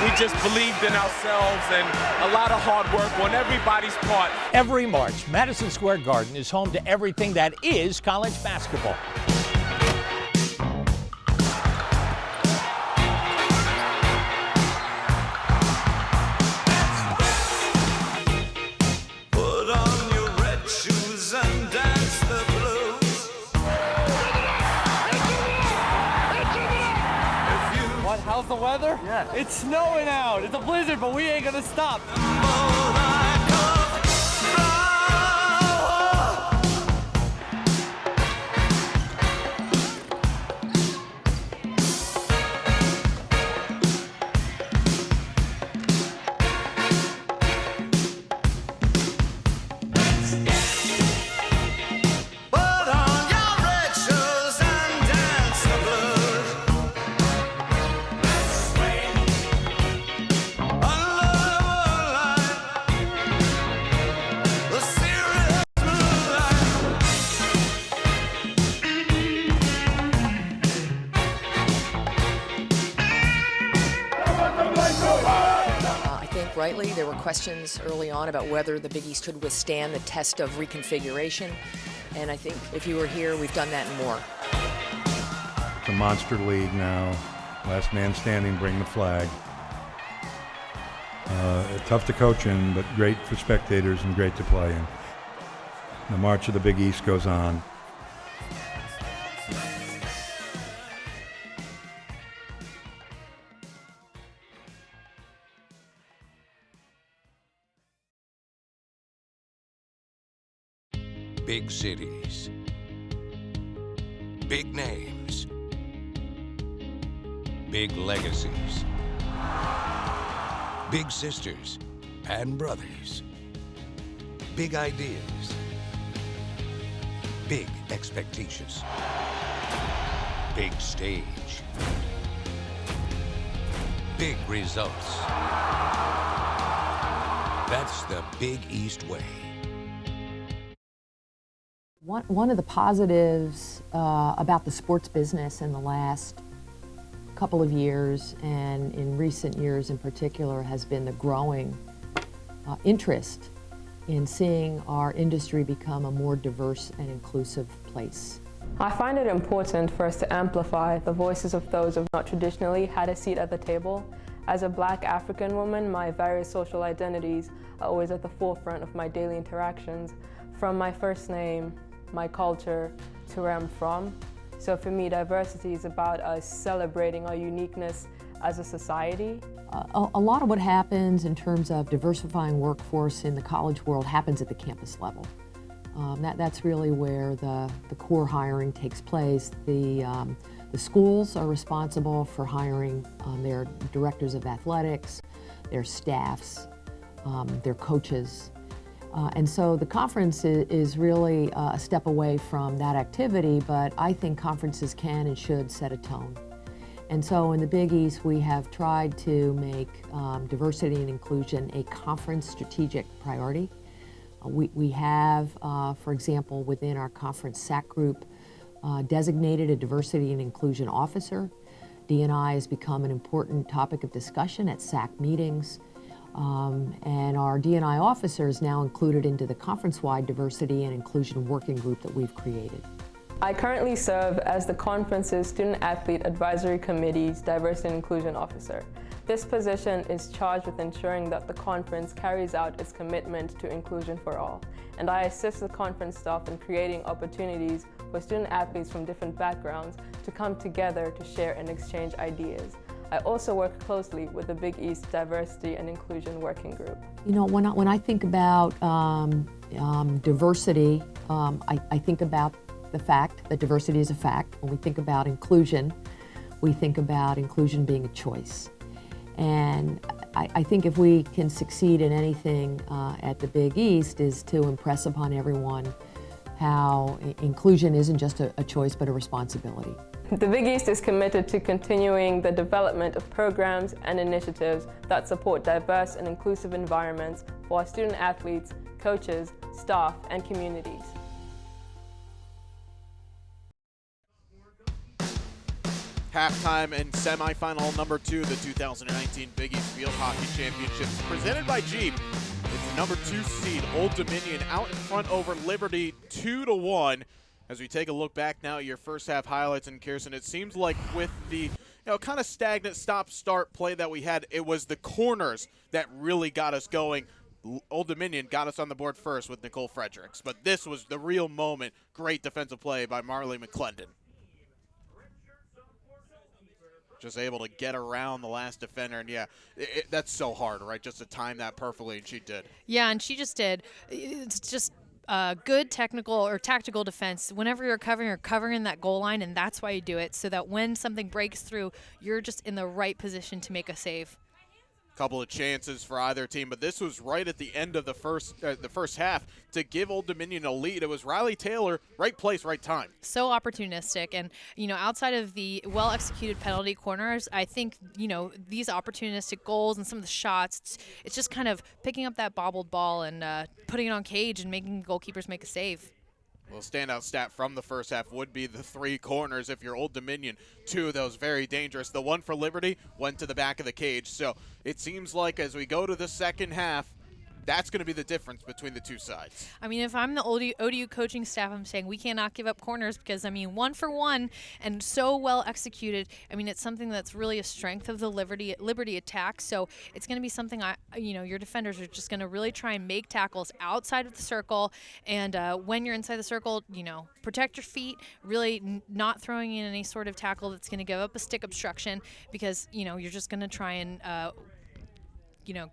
We just believed in ourselves and a lot of hard work on everybody's part. Every March, Madison Square Garden is home to everything that is college basketball. Put on your red shoes and dance the blues. How's the weather? Yeah. It's snowing out. It's a blizzard, but we ain't gonna stop. I think rightly there were questions early on about whether the Big East could withstand the test of reconfiguration, and I think if you were here, we've done that and more. It's a monster league now. Last man standing, bring the flag. Tough to coach in, but great for spectators and great to play in. The march of the Big East goes on. Big cities, big names, big legacies, big sisters and brothers, big ideas, big expectations, big stage, big results. That's the Big East way. One of the positives about the sports business in the last couple of years, and in recent years in particular, has been the growing interest in seeing our industry become a more diverse and inclusive place. I find it important for us to amplify the voices of those who have not traditionally had a seat at the table. As a Black African woman, my various social identities are always at the forefront of my daily interactions, from my first name, my culture, to where I'm from. So for me, diversity is about us celebrating our uniqueness as a society. A lot of what happens in terms of diversifying workforce in the college world happens at the campus level. That's really where the core hiring takes place. The schools are responsible for hiring their directors of athletics, their staffs, their coaches. And so the conference is really a step away from that activity, but I think conferences can and should set a tone. And so in the Big East, we have tried to make diversity and inclusion a conference strategic priority. We have, for example, within our conference SAC group, designated a diversity and inclusion officer. D&I has become an important topic of discussion at SAC meetings. And our D&I officer is now included into the conference-wide diversity and inclusion working group that we've created. I currently serve as the conference's Student Athlete Advisory Committee's Diversity and Inclusion Officer. This position is charged with ensuring that the conference carries out its commitment to inclusion for all. And I assist the conference staff in creating opportunities for student athletes from different backgrounds to come together to share and exchange ideas. I also work closely with the Big East Diversity and Inclusion Working Group. You know, when I think about diversity, I think about the fact that diversity is a fact. When we think about inclusion, we think about inclusion being a choice. And I think if we can succeed in anything at the Big East is to impress upon everyone how inclusion isn't just a choice but a responsibility. The Big East is committed to continuing the development of programs and initiatives that support diverse and inclusive environments for our student athletes, coaches, staff, and communities. Halftime and semifinal number 2 of the 2019 Big East Field Hockey Championships presented by Jeep. It's the number 2 seed, Old Dominion, out in front over Liberty 2-1. As we take a look back now at your first half highlights, and Kirsten, it seems like with the kind of stagnant stop-start play that we had, it was the corners that really got us going. Old Dominion got us on the board first with Nicole Fredericks, but this was the real moment. Great defensive play by Marley McClendon. just able to get around the last defender. And yeah, that's so hard, right? Just to time that perfectly, and she did. Yeah, and she just did. It's just good technical or tactical defense. Whenever you're covering that goal line, and that's why you do it, so that when something breaks through, you're just in the right position to make a save. Couple of chances for either team, but this was right at the end of the first half to give Old Dominion a lead. It was Riley Taylor, right place, right time. So opportunistic, and outside of the well-executed penalty corners, I think these opportunistic goals and some of the shots, it's just kind of picking up that bobbled ball and putting it on cage and making goalkeepers make a save. Well, standout stat from the first half would be the 3 corners. If you're Old Dominion, 2 of those very dangerous. The one for Liberty went to the back of the cage. So it seems like as we go to the second half, that's going to be the difference between the two sides. I mean, if I'm the ODU coaching staff, I'm saying we cannot give up corners because, 1 for 1 and so well executed. I mean, it's something that's really a strength of the Liberty attack. So it's going to be something, your defenders are just going to really try and make tackles outside of the circle. And when you're inside the circle, protect your feet, really not throwing in any sort of tackle that's going to give up a stick obstruction because, you're just going to try and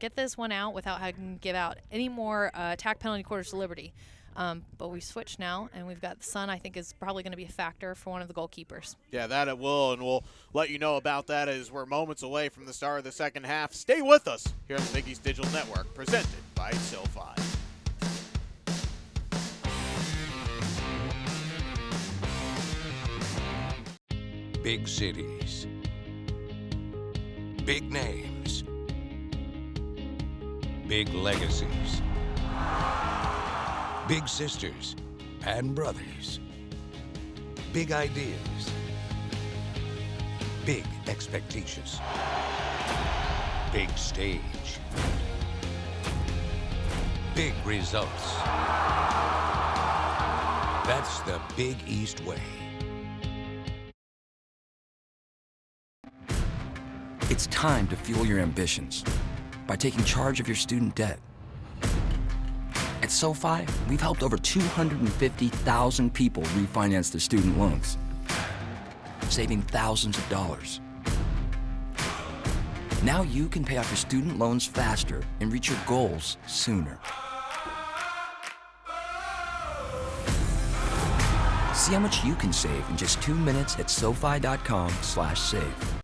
get this one out without having to give out any more attack penalty quarters to Liberty. But we switch now, and we've got the sun, I think, is probably going to be a factor for one of the goalkeepers. Yeah, that it will, and we'll let you know about that as we're moments away from the start of the second half. Stay with us here on the Big East Digital Network, presented by SoFi. Big cities. Big names. Big legacies. Big sisters and brothers. Big ideas. Big expectations. Big stage. Big results. That's the Big East way. It's time to fuel your ambitions by taking charge of your student debt. At SoFi, we've helped over 250,000 people refinance their student loans, saving thousands of dollars. Now you can pay off your student loans faster and reach your goals sooner. See how much you can save in just 2 minutes at SoFi.com/save.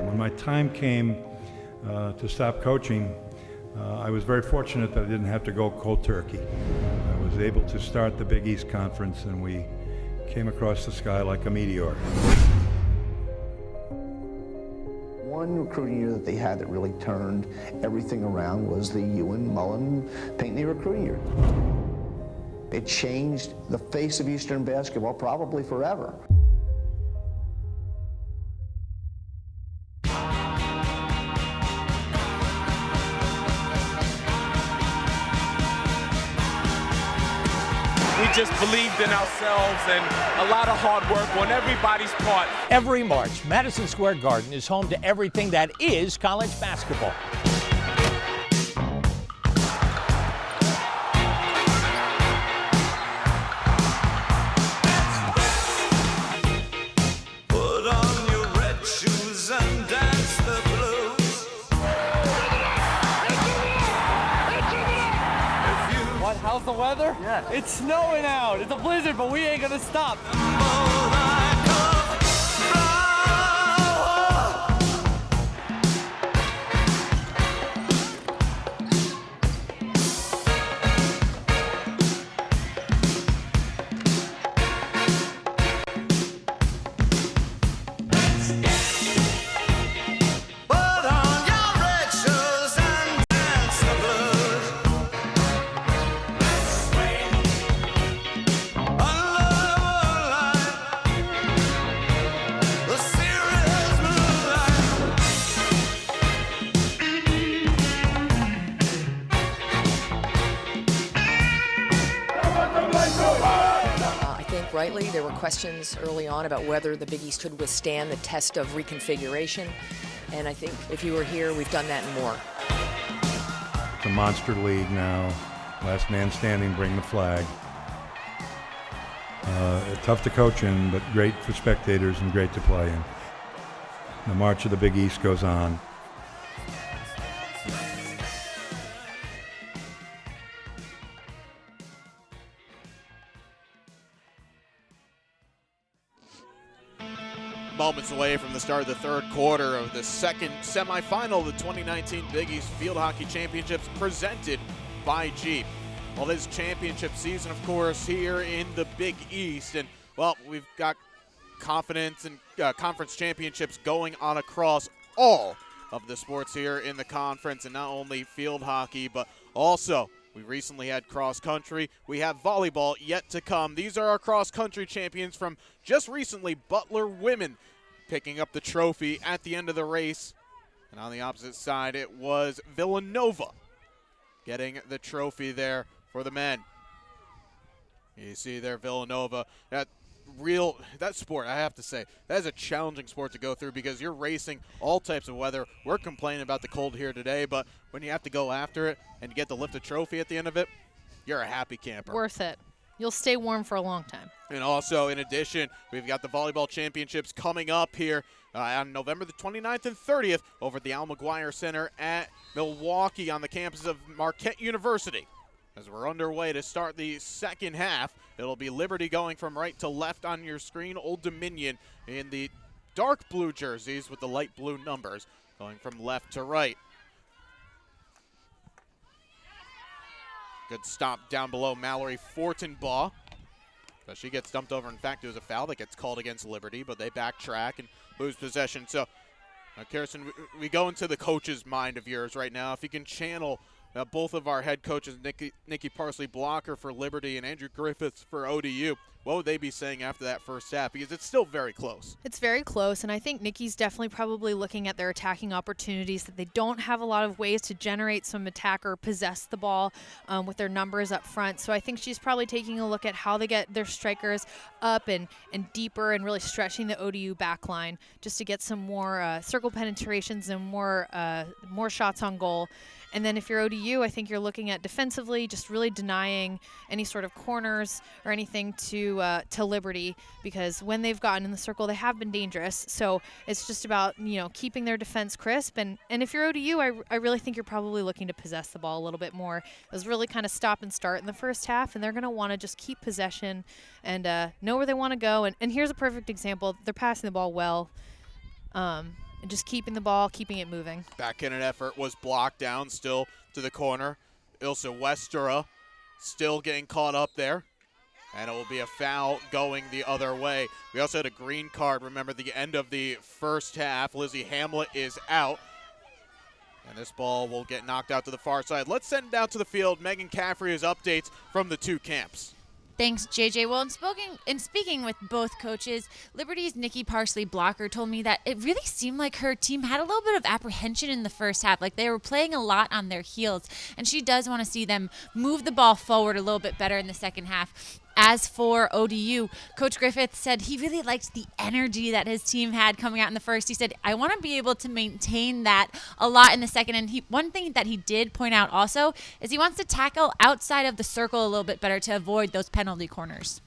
When my time came to stop coaching, I was very fortunate that I didn't have to go cold turkey. I was able to start the Big East Conference, and we came across the sky like a meteor. One recruiting year that they had that really turned everything around was the Ewan Mullen Pinckney recruiting year. It changed the face of Eastern basketball probably forever. We just believed in ourselves and a lot of hard work on everybody's part. Every March, Madison Square Garden is home to everything that is college basketball. Put on your red shoes and dance the blues. What? How's the weather? Yeah. It's snowing out. It's a blizzard, but we ain't gonna stop. Rightly, there were questions early on about whether the Big East could withstand the test of reconfiguration, and I think if you were here, we've done that and more. It's a monster league now. Last man standing, bring the flag. Tough to coach in, but great for spectators and great to play in. The March of the Big East goes on. Moments away from the start of the third quarter of the second semifinal of the 2019 Big East Field Hockey Championships presented by Jeep. Well, this championship season, of course, here in the Big East. And, well, we've got confidence and conference championships going on across all of the sports here in the conference, and not only field hockey, but also we recently had cross country. We have volleyball yet to come. These are our cross country champions from just recently, Butler women picking up the trophy at the end of the race. And on the opposite side, it was Villanova getting the trophy there for the men. You see there Villanova. That sport, I have to say, that is a challenging sport to go through because you're racing all types of weather. We're complaining about the cold here today, but when you have to go after it and you get to lift a trophy at the end of it, you're a happy camper. Worth it. You'll stay warm for a long time. And also, in addition, we've got the volleyball championships coming up here on November the 29th and 30th over at the Al McGuire Center at Milwaukee on the campus of Marquette University. As we're underway to start the second half, it'll be Liberty going from right to left on your screen. Old Dominion in the dark blue jerseys with the light blue numbers going from left to right. Good stop down below Mallory Fortenbaugh. But she gets dumped over. In fact, it was a foul that gets called against Liberty, but they backtrack and lose possession. So, Kirsten, we go into the coach's mind of yours right now. If you can channel both of our head coaches, Nikki Parsley-Blocker for Liberty and Andrew Griffiths for ODU, what would they be saying after that first half? Because it's still very close. It's very close, and I think Nikki's definitely probably looking at their attacking opportunities, that they don't have a lot of ways to generate some attack or possess the ball with their numbers up front. So I think she's probably taking a look at how they get their strikers up and deeper and really stretching the ODU back line just to get some more circle penetrations and more shots on goal. And then if you're ODU, I think you're looking at defensively, just really denying any sort of corners or anything to Liberty, because when they've gotten in the circle, they have been dangerous. So it's just about, keeping their defense crisp. And if you're ODU, I really think you're probably looking to possess the ball a little bit more. It was really kind of stop and start in the first half, and they're going to want to just keep possession and know where they want to go. And here's a perfect example. They're passing the ball well. And just keeping the ball, keeping it moving. Backhand effort was blocked down, still to the corner. Ilse Westera still getting caught up there. And it will be a foul going the other way. We also had a green card. Remember, the end of the first half, Lizzie Hamlet is out. And this ball will get knocked out to the far side. Let's send it out to the field. Megan Caffrey has updates from the two camps. Thanks, JJ. Well, in speaking with both coaches, Liberty's Nikki Parsley-Blocker told me that it really seemed like her team had a little bit of apprehension in the first half, like they were playing a lot on their heels, and she does want to see them move the ball forward a little bit better in the second half. As for ODU, Coach Griffith said he really liked the energy that his team had coming out in the first. He said, I want to be able to maintain that a lot in the second. And one thing that he did point out also is he wants to tackle outside of the circle a little bit better to avoid those penalty corners.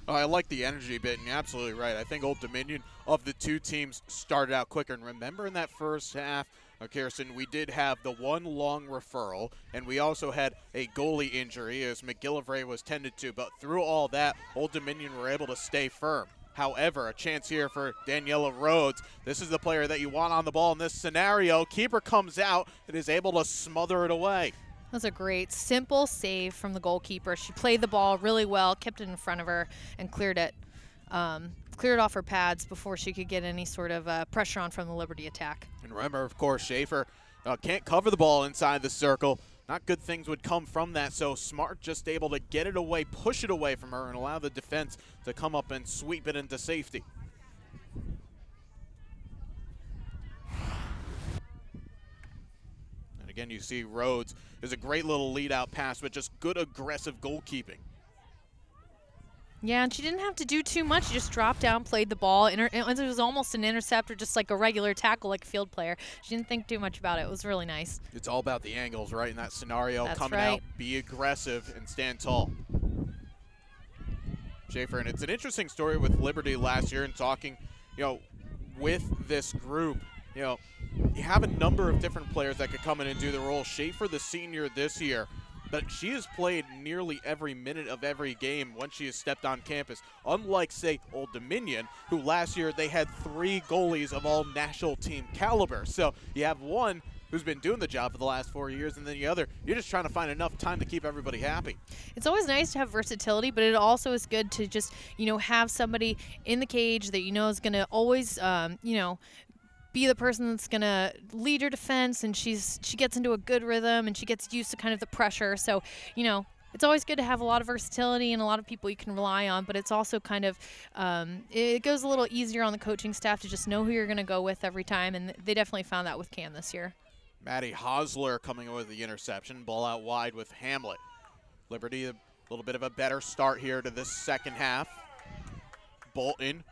Oh, I like the energy bit, and you're absolutely right. I think Old Dominion of the two teams started out quicker. And remember in that first half, Kirsten, we did have the one long referral, and we also had a goalie injury as McGillivray was tended to. But through all that, Old Dominion were able to stay firm. However, a chance here for Daniela Rhodes. This is the player that you want on the ball in this scenario. Keeper comes out and is able to smother it away. That was a great, simple save from the goalkeeper. She played the ball really well, kept it in front of her, and cleared it off her pads before she could get any sort of pressure on from the Liberty attack. And remember, of course, Schaefer can't cover the ball inside the circle. Not good things would come from that, so Smart just able to get it away, push it away from her, and allow the defense to come up and sweep it into safety. And again, you see Rhodes is a great little lead-out pass, but just good aggressive goalkeeping. Yeah, and she didn't have to do too much. She just dropped down, played the ball. It was almost an intercept or just like a regular tackle like a field player. She didn't think too much about it. It was really nice. It's all about the angles, right, in that scenario. That's coming right. out, be aggressive, and stand tall. Schaefer, and it's an interesting story with Liberty last year and talking, with this group. You have a number of different players that could come in and do the role. Schaefer, the senior this year, but she has played nearly every minute of every game once she has stepped on campus. Unlike, say, Old Dominion, who last year they had 3 goalies of all national team caliber. So you have one who's been doing the job for the last 4 years, and then the other, you're just trying to find enough time to keep everybody happy. It's always nice to have versatility, but it also is good to just, have somebody in the cage that is going to always, be the person that's going to lead your defense, and she gets into a good rhythm, and she gets used to kind of the pressure. So, it's always good to have a lot of versatility and a lot of people you can rely on, but it's also kind of, it goes a little easier on the coaching staff to just know who you're going to go with every time, and they definitely found that with Cam this year. Maddie Hosler coming over the interception, ball out wide with Hamlet. Liberty a little bit of a better start here to this second half. Bolton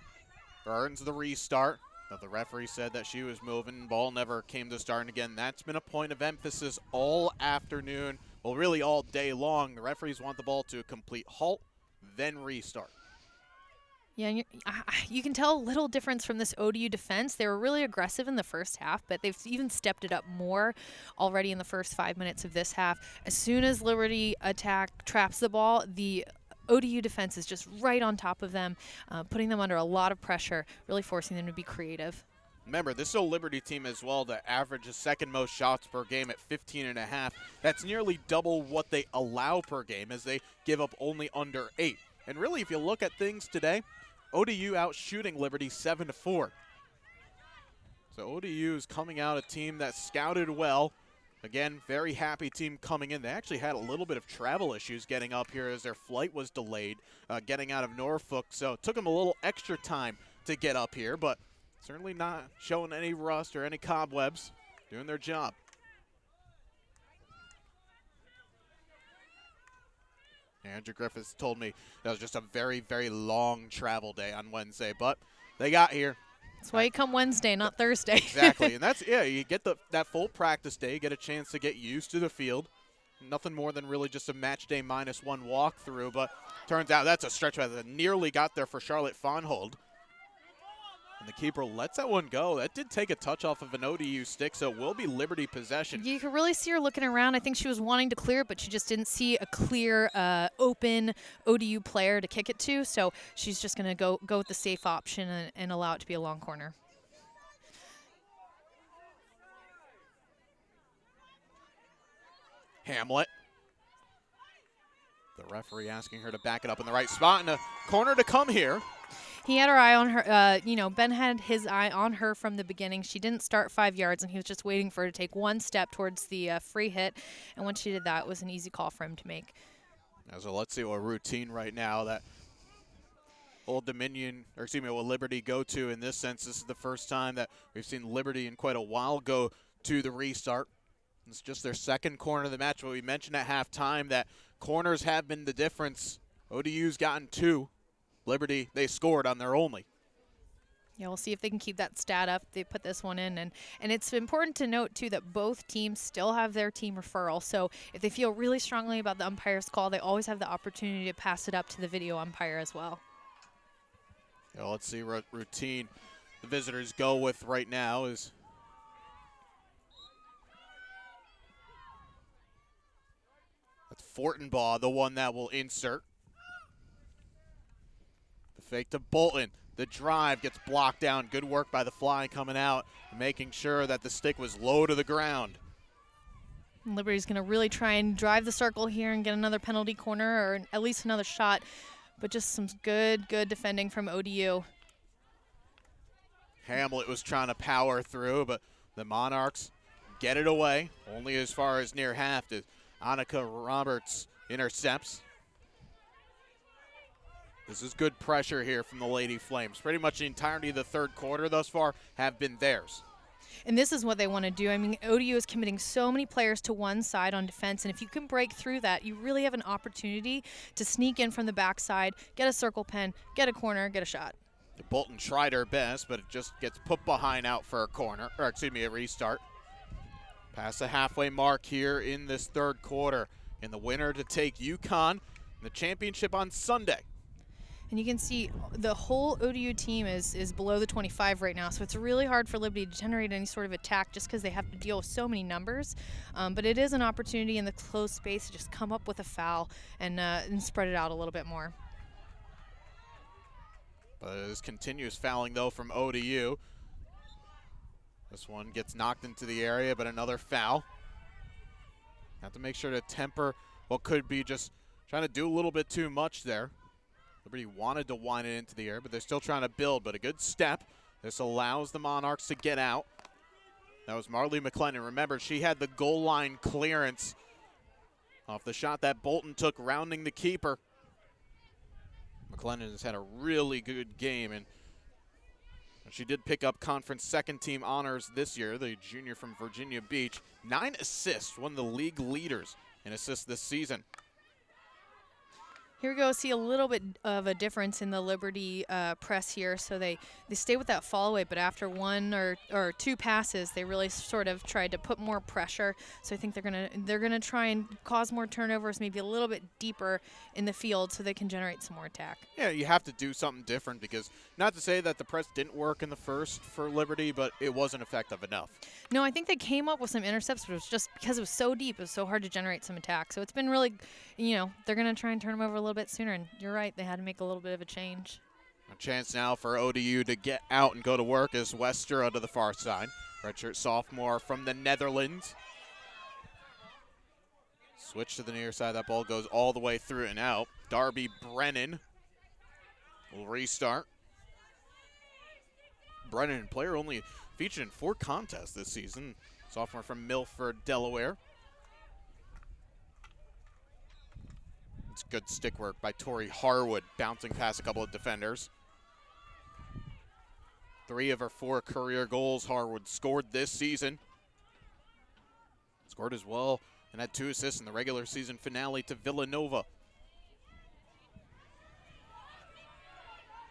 earns the restart. But the referee said that she was moving. Ball never came to start. And again, that's been a point of emphasis all afternoon. Well, really all day long. The referees want the ball to a complete halt, then restart. Yeah, and you can tell a little difference from this ODU defense. They were really aggressive in the first half, but they've even stepped it up more already in the first 5 minutes of this half. As soon as Liberty traps the ball, the ODU defense is just right on top of them, putting them under a lot of pressure, really forcing them to be creative. Remember, this is a Liberty team as well that averages second most shots per game at 15.5. That's nearly double what they allow per game, as they give up only under 8. And really, if you look at things today, ODU out shooting Liberty 7-4. So ODU is coming out a team that scouted well. Again, very happy team coming in. They actually had a little bit of travel issues getting up here as their flight was delayed, getting out of Norfolk. So it took them a little extra time to get up here, but certainly not showing any rust or any cobwebs, doing their job. Andrew Griffiths told me that was just a very, very long travel day on Wednesday, but they got here. That's why you come Wednesday, not Thursday. Exactly, and that's, you get that full practice day, get a chance to get used to the field. Nothing more than really just a match day -1 walkthrough, but turns out that's a stretch pass that nearly got there for Charlotte Fonhold. And the keeper lets that one go. That did take a touch off of an ODU stick, so it will be Liberty possession. You can really see her looking around. I think she was wanting to clear it, but she just didn't see a clear, open ODU player to kick it to. So she's just going to go with the safe option and allow it to be a long corner. Hamlet. The referee asking her to back it up in the right spot, and a corner to come here. He had her eye on her. Ben had his eye on her from the beginning. She didn't start 5 yards, and he was just waiting for her to take one step towards the free hit. And once she did that, it was an easy call for him to make. So let's see what routine right now that Old Dominion, or excuse me, what Liberty go to in this sense. This is the first time that we've seen Liberty in quite a while go to the restart. It's just their second corner of the match. But we mentioned at halftime that corners have been the difference. ODU's gotten 2. Liberty, they scored on their only. Yeah, we'll see if they can keep that stat up. They put this one in. And it's important to note, too, that both teams still have their team referral. So if they feel really strongly about the umpire's call, they always have the opportunity to pass it up to the video umpire as well. Let's see what routine the visitors go with right now is that's Fortenbaugh, the one that will insert. The fake to Bolton. The drive gets blocked down. Good work by the fly coming out, making sure that the stick was low to the ground. And Liberty's going to really try and drive the circle here and get another penalty corner or at least another shot. But just some good defending from ODU. Hamlet was trying to power through, but the Monarchs get it away. Only as far as near half as Annika Roberts intercepts. This is good pressure here from the Lady Flames. Pretty much the entirety of the third quarter thus far have been theirs. And this is what they want to do. I mean, ODU is committing so many players to one side on defense, and if you can break through that, you really have an opportunity to sneak in from the backside, get a circle pen, get a corner, get a shot. Bolton tried her best, but it just gets put behind out for a corner, or excuse me, a restart. Past the halfway mark here in this third quarter, and the winner to take UConn in the championship on Sunday. And you can see the whole ODU team is below the 25 right now, so it's really hard for Liberty to generate any sort of attack just because they have to deal with so many numbers. But it is an opportunity in the closed space to just come up with a foul and spread it out a little bit more. But this continuous fouling, though, from ODU. This one gets knocked into the area, but another foul. Have to make sure to temper what could be just trying to do a little bit too much there. Liberty wanted to wind it into the air, but they're still trying to build, but a good step. This allows the Monarchs to get out. That was Marley McClendon. Remember, she had the goal line clearance off the shot that Bolton took, rounding the keeper. McClendon has had a really good game, and she did pick up conference second team honors this year, the junior from Virginia Beach. 9 assists, one of the league leaders in assists this season. Here we go, see a little bit of a difference in the Liberty press here. So they stay with that fall away, but after one or two passes, they really sort of tried to put more pressure. So I think they're gonna try and cause more turnovers, maybe a little bit deeper in the field, so they can generate some more attack. Yeah, you have to do something different, because not to say that the press didn't work in the first for Liberty, but it wasn't effective enough. No, I think they came up with some intercepts, but it was just because it was so deep, it was so hard to generate some attack. So it's been really, they're going to try and turn them over a little bit sooner, and you're right, they had to make a little bit of a change. A chance now for ODU to get out and go to work as Wester to the far side. Redshirt sophomore from the Netherlands. Switch to the near side, that ball goes all the way through and out. Darby Brennan will restart. Brennan, player only featured in 4 contests this season. Sophomore from Milford, Delaware. It's good stick work by Tori Harwood, bouncing past a couple of defenders. 3 of her 4 career goals Harwood scored this season. Scored as well and had 2 assists in the regular season finale to Villanova.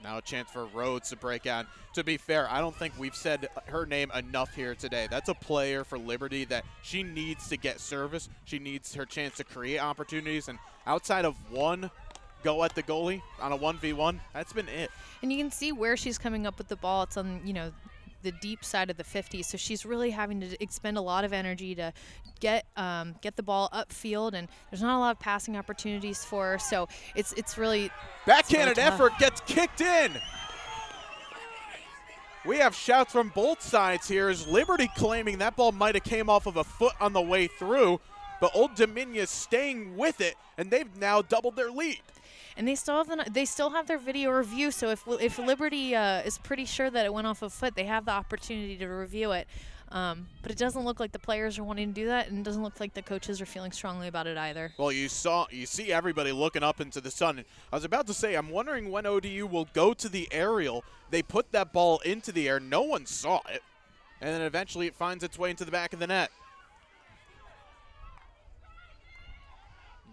Now a chance for Rhodes to break out. To be fair, I don't think we've said her name enough here today. That's a player for Liberty that she needs to get service. She needs her chance to create opportunities. And outside of one go at the goalie on a 1v1, that's been it. And you can see where she's coming up with the ball. It's on, the deep side of the 50, so she's really having to expend a lot of energy to get the ball upfield, and there's not a lot of passing opportunities for her, so it's really backhanded effort gets kicked in. We have shouts from both sides here as Liberty claiming that ball might have came off of a foot on the way through, but Old Dominion staying with it, and they've now doubled their lead. And they still have their video review. So if Liberty is pretty sure that it went off a foot, they have the opportunity to review it. But it doesn't look like the players are wanting to do that, and it doesn't look like the coaches are feeling strongly about it either. Well, you see everybody looking up into the sun. And I was about to say, I'm wondering when ODU will go to the aerial. They put that ball into the air. No one saw it. And then eventually it finds its way into the back of the net.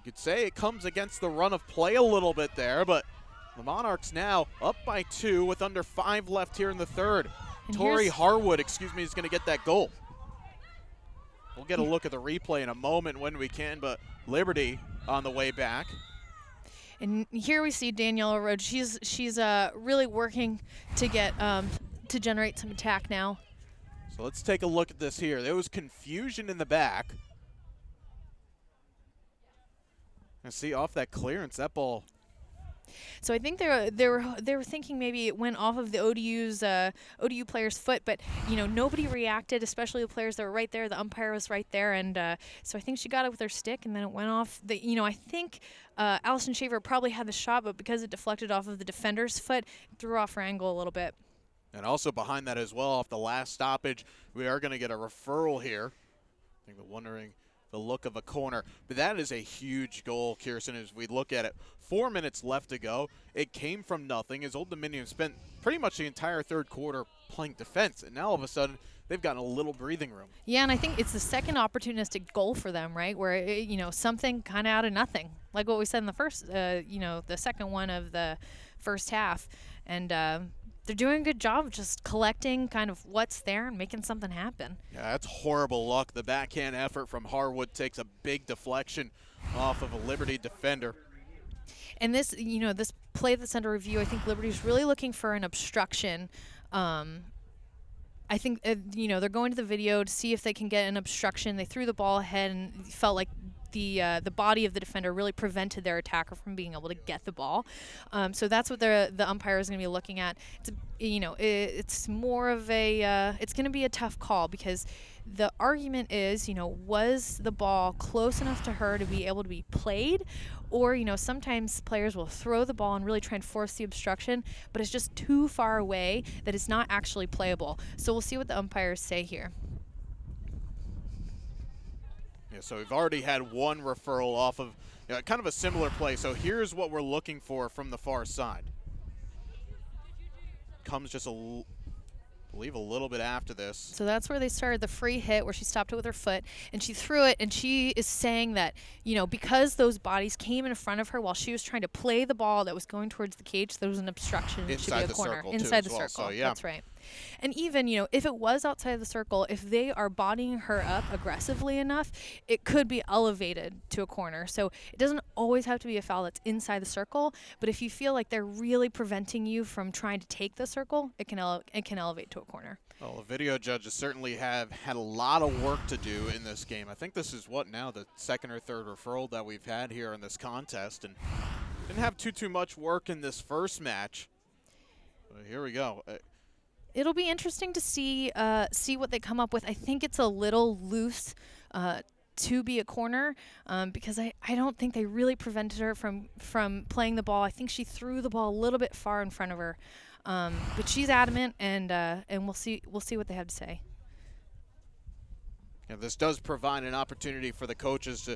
You could say it comes against the run of play a little bit there, but the Monarchs now up by 2 with under 5 left here in the third. And Tori Harwood, is going to get that goal. We'll get a look at the replay in a moment when we can, but Liberty on the way back. And here we see Daniela Rhodes. She's really working to get to generate some attack now. So let's take a look at this here. There was confusion in the back. And see, off that clearance, that ball. So I think they were thinking maybe it went off of the ODU player's foot, but nobody reacted, especially the players that were right there. The umpire was right there, and so I think she got it with her stick, and then it went off. I think Allison Shaver probably had the shot, but because it deflected off of the defender's foot, it threw off her angle a little bit. And also behind that as well, off the last stoppage, we are going to get a referral here. I think they're wondering the look of a corner. But that is a huge goal, Kirsten, as we look at it. 4 minutes left to go. It came from nothing as Old Dominion spent pretty much the entire third quarter playing defense. And now all of a sudden, they've gotten a little breathing room. Yeah, and I think it's the second opportunistic goal for them, right? Where, something kind of out of nothing. Like what we said in the first, the second one of the first half. And they're doing a good job of just collecting kind of what's there and making something happen. Yeah, that's horrible luck. The backhand effort from Harwood takes a big deflection off of a Liberty defender. And this, this play that's under review, I think Liberty's really looking for an obstruction. I think, they're going to the video to see if they can get an obstruction. They threw the ball ahead and felt like the body of the defender really prevented their attacker from being able to get the ball. So that's what the umpire is going to be looking at. It's more of a it's going to be a tough call because the argument is, was the ball close enough to her to be able to be played? Or, sometimes players will throw the ball and really try and force the obstruction, but it's just too far away that it's not actually playable. So we'll see what the umpires say here. Yeah, so we've already had one referral off of kind of a similar play. So here's what we're looking for from the far side. Comes just I believe a little bit after this. So that's where they started the free hit where she stopped it with her foot and she threw it, and she is saying that, because those bodies came in front of her while she was trying to play the ball that was going towards the cage, there was an obstruction. It should be a corner. Inside the circle. So, yeah. That's right. And even, if it was outside the circle, if they are bodying her up aggressively enough, it could be elevated to a corner. So it doesn't always have to be a foul that's inside the circle, but if you feel like they're really preventing you from trying to take the circle, it can elevate to a corner. Well, the video judges certainly have had a lot of work to do in this game. I think this is the second or third referral that we've had here in this contest, and didn't have too much work in this first match. But here we go. It'll be interesting to see what they come up with. I think it's a little loose to be a corner because I don't think they really prevented her from playing the ball. I think she threw the ball a little bit far in front of her, but she's adamant, and we'll see what they have to say. Yeah, this does provide an opportunity for the coaches to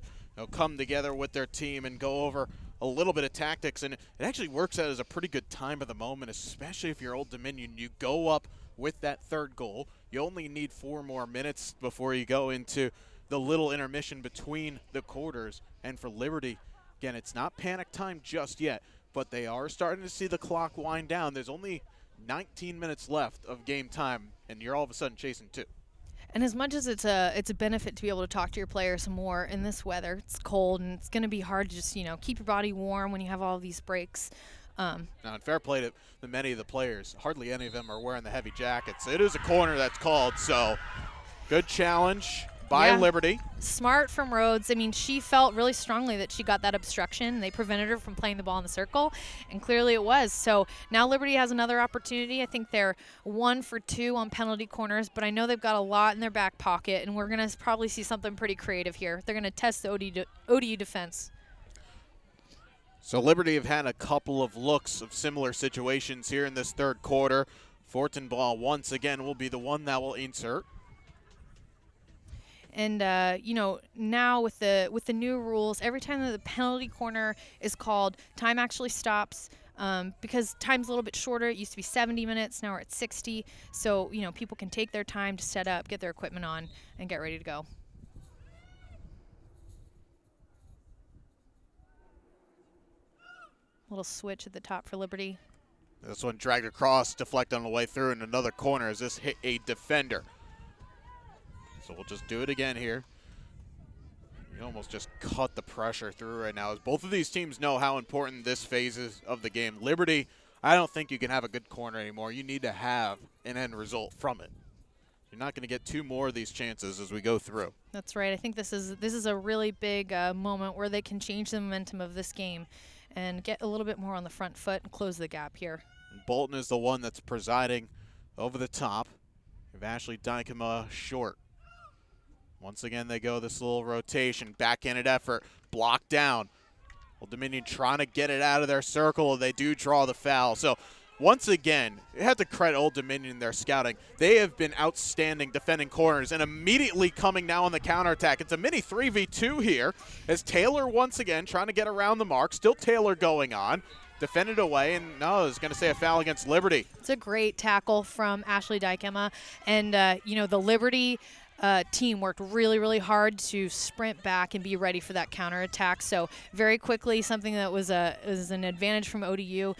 come together with their team and go over a little bit of tactics, and it actually works out as a pretty good time of the moment, especially if you're Old Dominion. You go up with that third goal. You only need 4 more minutes before you go into the little intermission between the quarters. And for Liberty, again, it's not panic time just yet, but they are starting to see the clock wind down. There's only 19 minutes left of game time, and you're all of a sudden chasing 2. And as much as it's a benefit to be able to talk to your players some more in this weather, it's cold and it's going to be hard to just keep your body warm when you have all these breaks. Now, in fair play to many of the players, hardly any of them are wearing the heavy jackets. It is a corner that's called, so good challenge by Liberty. Smart from Rhodes. I mean, she felt really strongly that she got that obstruction. They prevented her from playing the ball in the circle, and clearly it was. So now Liberty has another opportunity. I think they're 1 for 2 on penalty corners, but I know they've got a lot in their back pocket, and we're going to probably see something pretty creative here. They're going to test the ODU defense. So Liberty have had a couple of looks of similar situations here in this third quarter. Fortenbaugh once again will be the one that will insert. And now with the new rules, every time that the penalty corner is called, time actually stops because time's a little bit shorter. It used to be 70 minutes, now we're at 60. So people can take their time to set up, get their equipment on, and get ready to go. Little switch at the top for Liberty. This one dragged across, deflect on the way through, and another corner as this hit a defender. So we'll just do it again here. You almost just cut the pressure through right now, as both of these teams know how important this phase is of the game. Liberty, I don't think you can have a good corner anymore. You need to have an end result from it. You're not going to get 2 more of these chances as we go through. That's right. I think this is a really big moment where they can change the momentum of this game and get a little bit more on the front foot and close the gap here. And Bolton is the one that's presiding over the top. We have Ashley Dykema short. Once again, they go this little rotation, backhanded effort, blocked down. Old Dominion trying to get it out of their circle, and they do draw the foul. So once again, you have to credit Old Dominion in their scouting. They have been outstanding defending corners and immediately coming now on the counterattack. It's a mini 3v2 here as Taylor once again trying to get around the mark. Still Taylor going on. Defended away, and no, I was going to say a foul against Liberty. It's a great tackle from Ashley Dykema. And, the Liberty team worked really, really hard to sprint back and be ready for that counterattack. So very quickly, something that was an advantage from ODU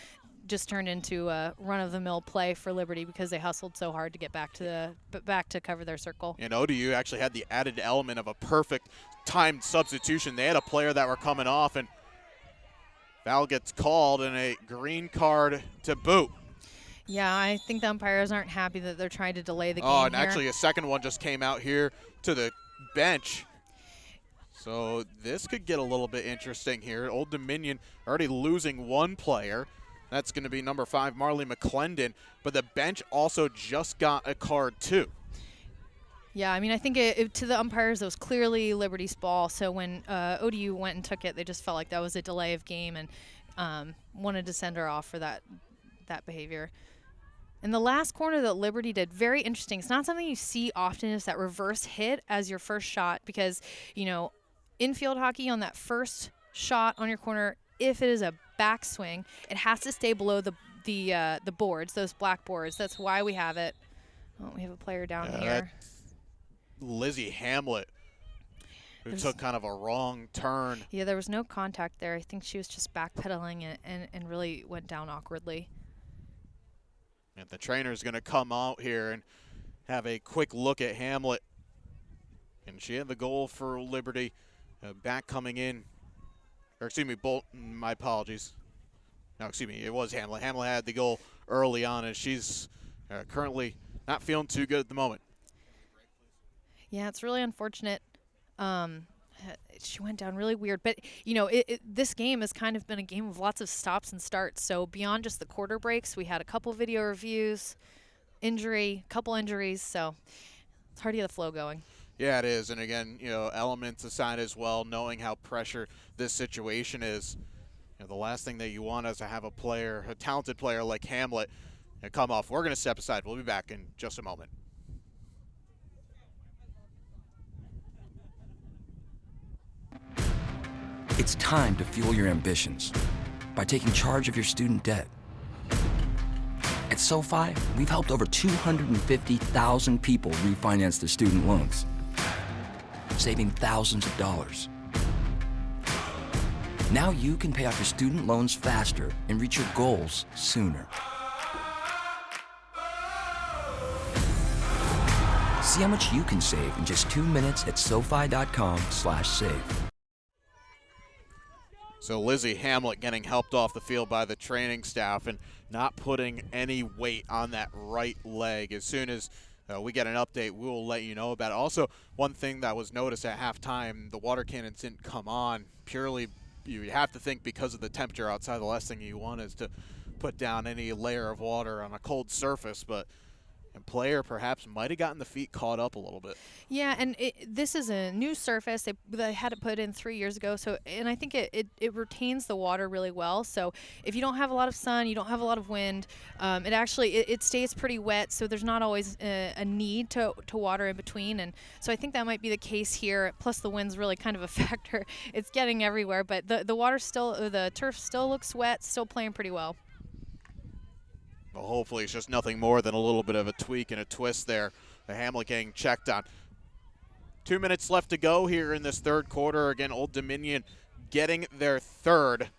just turned into a run-of-the-mill play for Liberty because they hustled so hard to get back to cover their circle. And ODU actually had the added element of a perfect timed substitution. They had a player that were coming off, and Foul gets called and a green card to boot. Yeah, I think the umpires aren't happy that they're trying to delay the game Oh, and here. actually a second one just came out here to the bench. So this could get a little bit interesting here. Old Dominion already losing one player. That's going to be number 5, Marley McClendon. But the bench also just got a card too. Yeah, I mean, I think to the umpires, it was clearly Liberty's ball. So when ODU went and took it, they just felt like that was a delay of game and wanted to send her off for that behavior. And the last corner that Liberty did, very interesting. It's not something you see often, is that reverse hit as your first shot because, you know, in field hockey on that first shot on your corner, if it is a backswing, it has to stay below the boards, those black boards. That's why we have it. Oh, we have a player down here. Lizzie Hamlet, who took kind of a wrong turn. Yeah, there was no contact there. I think she was just backpedaling and really went down awkwardly. And the trainer's going to come out here and have a quick look at Hamlet. And she had the goal for Liberty. Back coming in. Or excuse me, Bolton, my apologies. No, excuse me, it was Hamlet. Hamlet had the goal early on, and she's currently not feeling too good at the moment. Yeah, it's really unfortunate. She went down really weird. But, you know, this game has kind of been a game of lots of stops and starts. So beyond just the quarter breaks, we had a couple video reviews, couple injuries. So it's hard to get the flow going. Yeah, it is. And again, you know, elements aside as well, knowing how pressure this situation is. You know, the last thing that you want is to have a talented player like Hamlet come off. We're going to step aside. We'll be back in just a moment. It's time to fuel your ambitions by taking charge of your student debt. At SoFi, we've helped over 250,000 people refinance their student loans, saving thousands of dollars. Now you can pay off your student loans faster and reach your goals sooner. See how much you can save in just 2 minutes at SoFi.com/save. So Lizzie Hamlet getting helped off the field by the training staff and not putting any weight on that right leg. As soon as we get an update, we will let you know about it. Also, one thing that was noticed at halftime, the water cannons didn't come on. Purely, you have to think because of the temperature outside, the last thing you want is to put down any layer of water on a cold surface, but a player perhaps might have gotten the feet caught up a little bit. Yeah, and this is a new surface. They had it put in 3 years ago, and I think it retains the water really well. So if you don't have a lot of sun, you don't have a lot of wind, it stays pretty wet, so there's not always a need to water in between. And so I think that might be the case here. Plus the wind's really kind of a factor. It's getting everywhere, but the turf still looks wet, still playing pretty well. Well, hopefully it's just nothing more than a little bit of a tweak and a twist there. The Hamlet getting checked on. 2 minutes left to go here in this third quarter. Again, Old Dominion getting their third.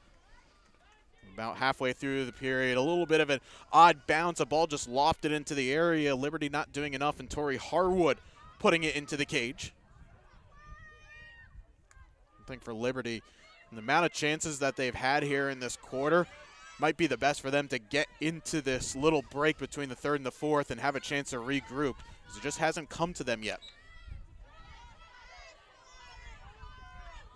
About halfway through the period. A little bit of an odd bounce. A ball just lofted into the area. Liberty not doing enough, and Tori Harwood putting it into the cage. I think for Liberty, the amount of chances that they've had here in this quarter might be the best for them to get into this little break between the third and the fourth and have a chance to regroup, because it just hasn't come to them yet.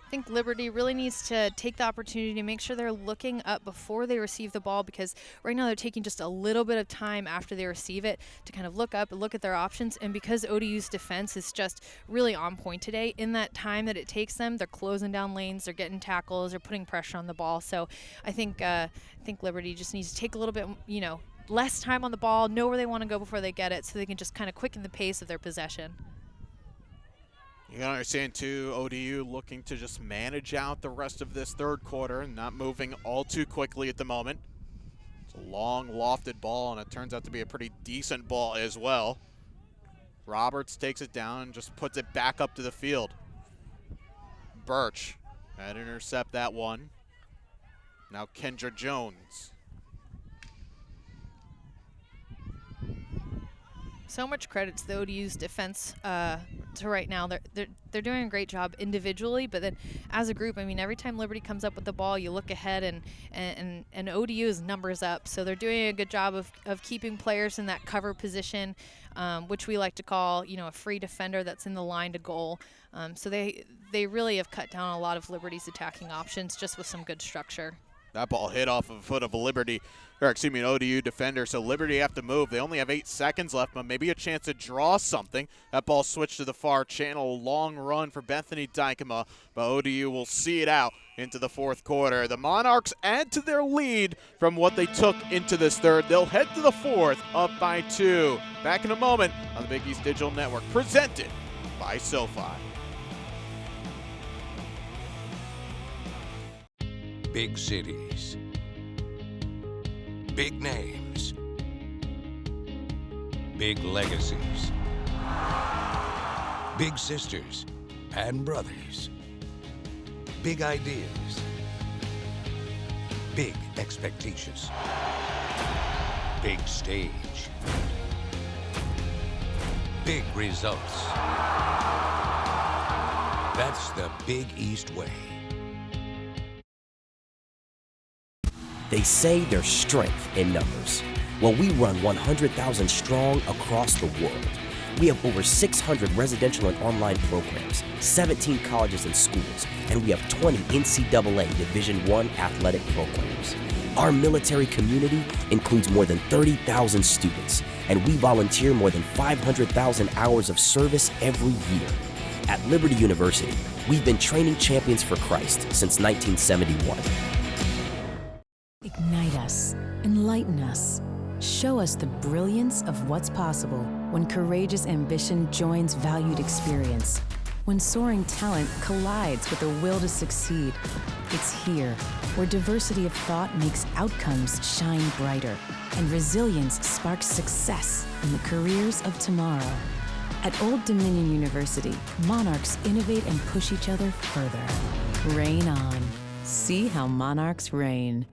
I think Liberty really needs to take the opportunity to make sure they're looking up before they receive the ball, because right now they're taking just a little bit of time after they receive it to kind of look up and look at their options. And because ODU's defense is just really on point today, in that time that it takes them, they're closing down lanes, they're getting tackles, they're putting pressure on the ball. So I think Liberty just needs to take a little bit, less time on the ball, know where they want to go before they get it, so they can just kind of quicken the pace of their possession. You can understand, too, ODU looking to just manage out the rest of this third quarter and not moving all too quickly at the moment. It's a long, lofted ball, and it turns out to be a pretty decent ball as well. Roberts takes it down and just puts it back up to the field. Birch had to intercept that one. Now Kendra Jones. So much credit to the ODU's defense to right now. They're doing a great job individually, but then as a group, I mean, every time Liberty comes up with the ball, you look ahead and ODU's numbers up. So they're doing a good job of keeping players in that cover position, which we like to call, a free defender that's in the line to goal. So they really have cut down a lot of Liberty's attacking options just with some good structure. That ball hit off of a foot of an ODU defender, so Liberty have to move. They only have 8 seconds left, but maybe a chance to draw something. That ball switched to the far channel, long run for Bethany Dykema, but ODU will see it out into the fourth quarter. The Monarchs add to their lead from what they took into this third. They'll head to the fourth, up by 2. Back in a moment on the Big East Digital Network, presented by SoFi. Big cities. Big names. Big legacies. Big sisters and brothers. Big ideas. Big expectations. Big stage. Big results. That's the Big East way. They say there's strength in numbers. Well, we run 100,000 strong across the world. We have over 600 residential and online programs, 17 colleges and schools, and we have 20 NCAA Division I athletic programs. Our military community includes more than 30,000 students, and we volunteer more than 500,000 hours of service every year. At Liberty University, we've been training champions for Christ since 1971. Ignite us, enlighten us, show us the brilliance of what's possible when courageous ambition joins valued experience, when soaring talent collides with the will to succeed. It's here, where diversity of thought makes outcomes shine brighter, and resilience sparks success in the careers of tomorrow. At Old Dominion University, Monarchs innovate and push each other further. Rain on. See how Monarchs reign.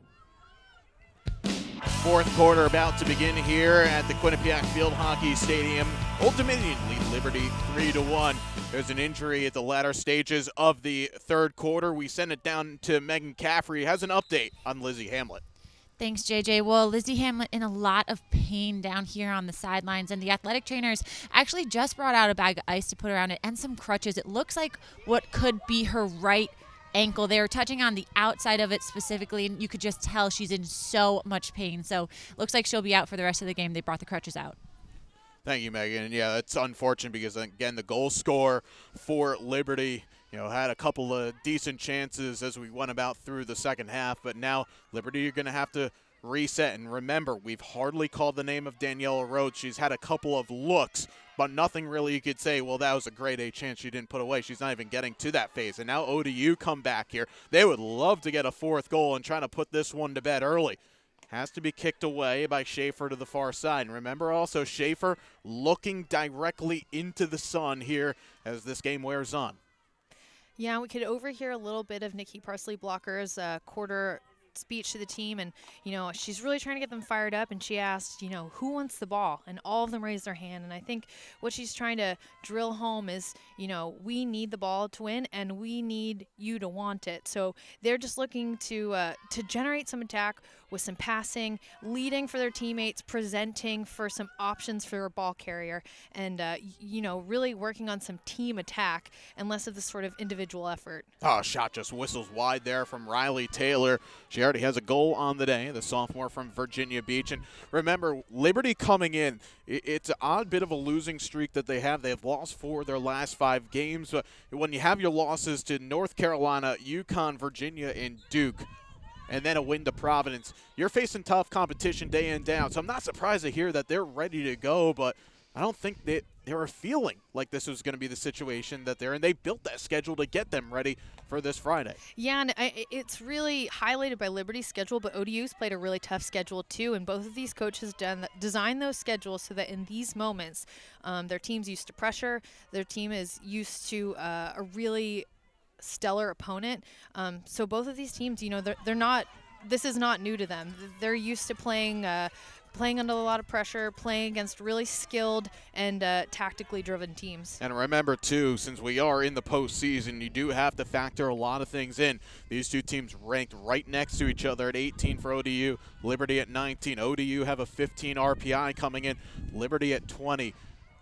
Fourth quarter about to begin here at the Quinnipiac Field Hockey Stadium. Old Dominion lead Liberty 3-1. There's an injury at the latter stages of the third quarter. We send it down to Megan Caffrey. Has an update on Lizzie Hamlet. Thanks, JJ. Well, Lizzie Hamlet in a lot of pain down here on the sidelines, and the athletic trainers actually just brought out a bag of ice to put around it and some crutches. It looks like what could be her right ankle. They were touching on the outside of it specifically, and you could just tell she's in so much pain. So looks like she'll be out for the rest of the game. They brought the crutches out. Thank you, Megan. And yeah, it's unfortunate because, again, the goal scorer for Liberty, had a couple of decent chances as we went about through the second half. But now Liberty are going to have to reset. And remember, we've hardly called the name of Daniela Rhodes. She's had a couple of looks, but nothing really you could say, well, that was a grade A chance she didn't put away. She's not even getting to that phase. And now ODU come back here. They would love to get a fourth goal and try to put this one to bed early. Has to be kicked away by Schaefer to the far side. And remember also Schaefer looking directly into the sun here as this game wears on. Yeah, we could overhear a little bit of Nikki Parsley-Blocker's quarter speech to the team, and she's really trying to get them fired up, and she asked who wants the ball, and all of them raised their hand. And I think what she's trying to drill home is we need the ball to win, and we need you to want it. So they're just looking to generate some attack with some passing, leading for their teammates, presenting for some options for a ball carrier, and really working on some team attack and less of this sort of individual effort. Oh, shot just whistles wide there from Riley Taylor. She already has a goal on the day, the sophomore from Virginia Beach. And remember, Liberty coming in, it's an odd bit of a losing streak that they have. They have lost 4 of their last 5 games. But when you have your losses to North Carolina, UConn, Virginia, and Duke, and then a win to Providence, you're facing tough competition day in, day out. So I'm not surprised to hear that they're ready to go, but I don't think they were feeling like this was going to be the situation that they're in. They built that schedule to get them ready for this Friday. Yeah, and it's really highlighted by Liberty's schedule, but ODU's played a really tough schedule too, and both of these coaches designed those schedules so that in these moments, their team's used to pressure, their team is used to a really stellar opponent. So both of these teams, they're not. This is not new to them. They're used to playing playing under a lot of pressure, playing against really skilled and tactically driven teams. And remember, too, since we are in the postseason, you do have to factor a lot of things in. These two teams ranked right next to each other at 18 for ODU, Liberty at 19. ODU have a 15 RPI coming in, Liberty at 20.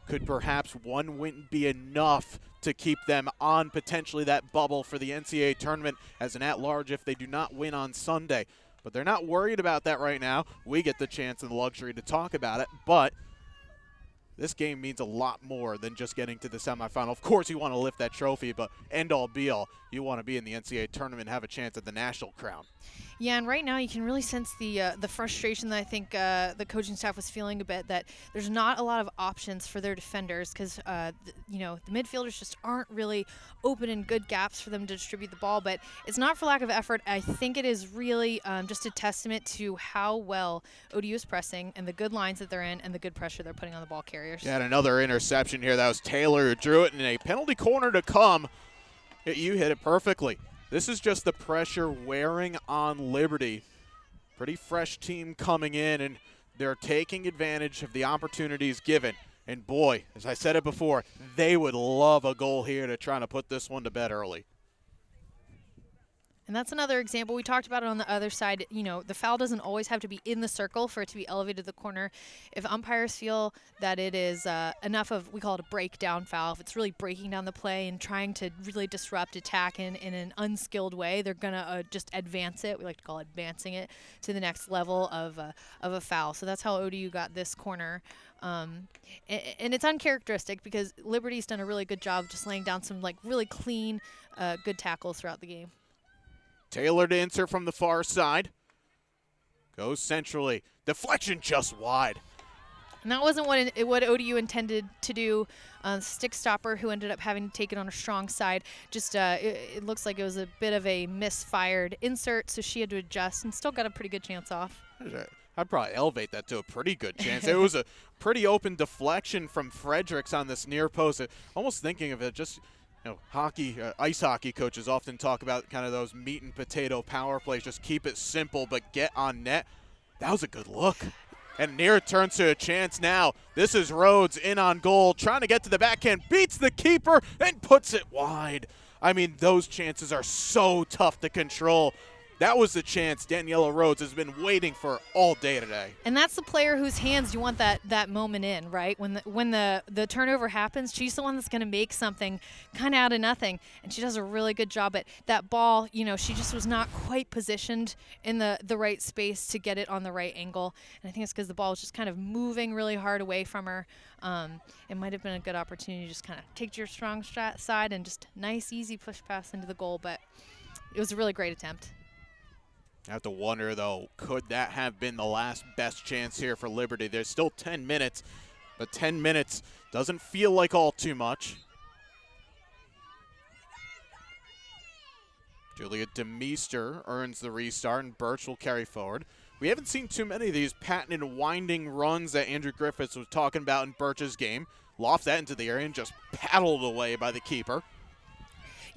Could perhaps one win be enough to keep them on potentially that bubble for the NCAA tournament as an at-large if they do not win on Sunday? But they're not worried about that right now. We get the chance and the luxury to talk about it, but this game means a lot more than just getting to the semifinal. Of course you want to lift that trophy, but end-all be-all, you want to be in the NCAA tournament and have a chance at the national crown. Yeah, and right now you can really sense the frustration that I think the coaching staff was feeling a bit, that there's not a lot of options for their defenders because, the midfielders just aren't really open in good gaps for them to distribute the ball. But it's not for lack of effort. I think it is really just a testament to how well ODU is pressing and the good lines that they're in and the good pressure they're putting on the ball carriers. Yeah, and another interception here. That was Taylor who drew it in a penalty corner to come. You hit it perfectly. This is just the pressure wearing on Liberty. Pretty fresh team coming in, and they're taking advantage of the opportunities given. And boy, as I said it before, they would love a goal here to try to put this one to bed early. And that's another example. We talked about it on the other side. The foul doesn't always have to be in the circle for it to be elevated to the corner. If umpires feel that it is enough of, we call it a breakdown foul, if it's really breaking down the play and trying to really disrupt attack in an unskilled way, they're going to just advance it. We like to call it advancing it to the next level of a foul. So that's how ODU got this corner. And it's uncharacteristic because Liberty's done a really good job just laying down some really clean, good tackles throughout the game. Taylor to insert from the far side. Goes centrally. Deflection just wide. And that wasn't what ODU intended to do. Stick stopper, who ended up having to take it on a strong side. Just it looks like it was a bit of a misfired insert, so she had to adjust and still got a pretty good chance off. I'd probably elevate that to a pretty good chance. It was a pretty open deflection from Fredericks on this near post. Almost thinking of it just – ice hockey coaches often talk about kind of those meat and potato power plays. Just keep it simple, but get on net. That was a good look. And near turns to a chance now. This is Rhodes in on goal, trying to get to the backhand, beats the keeper, and puts it wide. I mean, those chances are so tough to control. That was the chance Daniela Rhodes has been waiting for all day today. And that's the player whose hands you want that moment in, right? When the turnover happens, she's the one that's going to make something kind of out of nothing. And she does a really good job at that ball. She just was not quite positioned in the right space to get it on the right angle. And I think it's because the ball was just kind of moving really hard away from her. It might have been a good opportunity to just kind of take your strong side and just nice, easy push pass into the goal. But it was a really great attempt. I have to wonder, though, could that have been the last best chance here for Liberty? There's still 10 minutes, but 10 minutes doesn't feel like all too much. Julia DeMeester earns the restart, and Birch will carry forward. We haven't seen too many of these patented winding runs that Andrew Griffiths was talking about in Birch's game. Lofts that into the area and just paddled away by the keeper.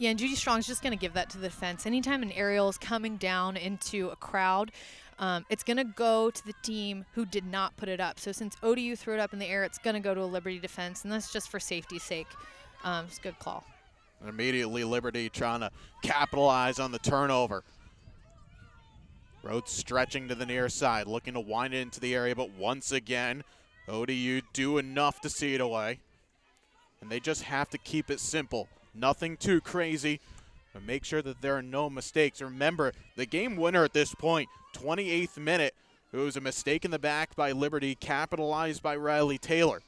Yeah, and Judy Strong's just going to give that to the defense. Anytime an aerial is coming down into a crowd, it's going to go to the team who did not put it up. So since ODU threw it up in the air, it's going to go to a Liberty defense, and that's just for safety's sake. It's a good call. And immediately Liberty trying to capitalize on the turnover. Rhodes stretching to the near side, looking to wind it into the area, but once again, ODU do enough to see it away. And they just have to keep it simple. Nothing too crazy, but make sure that there are no mistakes. Remember, the game winner at this point, 28th minute, it was a mistake in the back by Liberty, capitalized by Riley Taylor.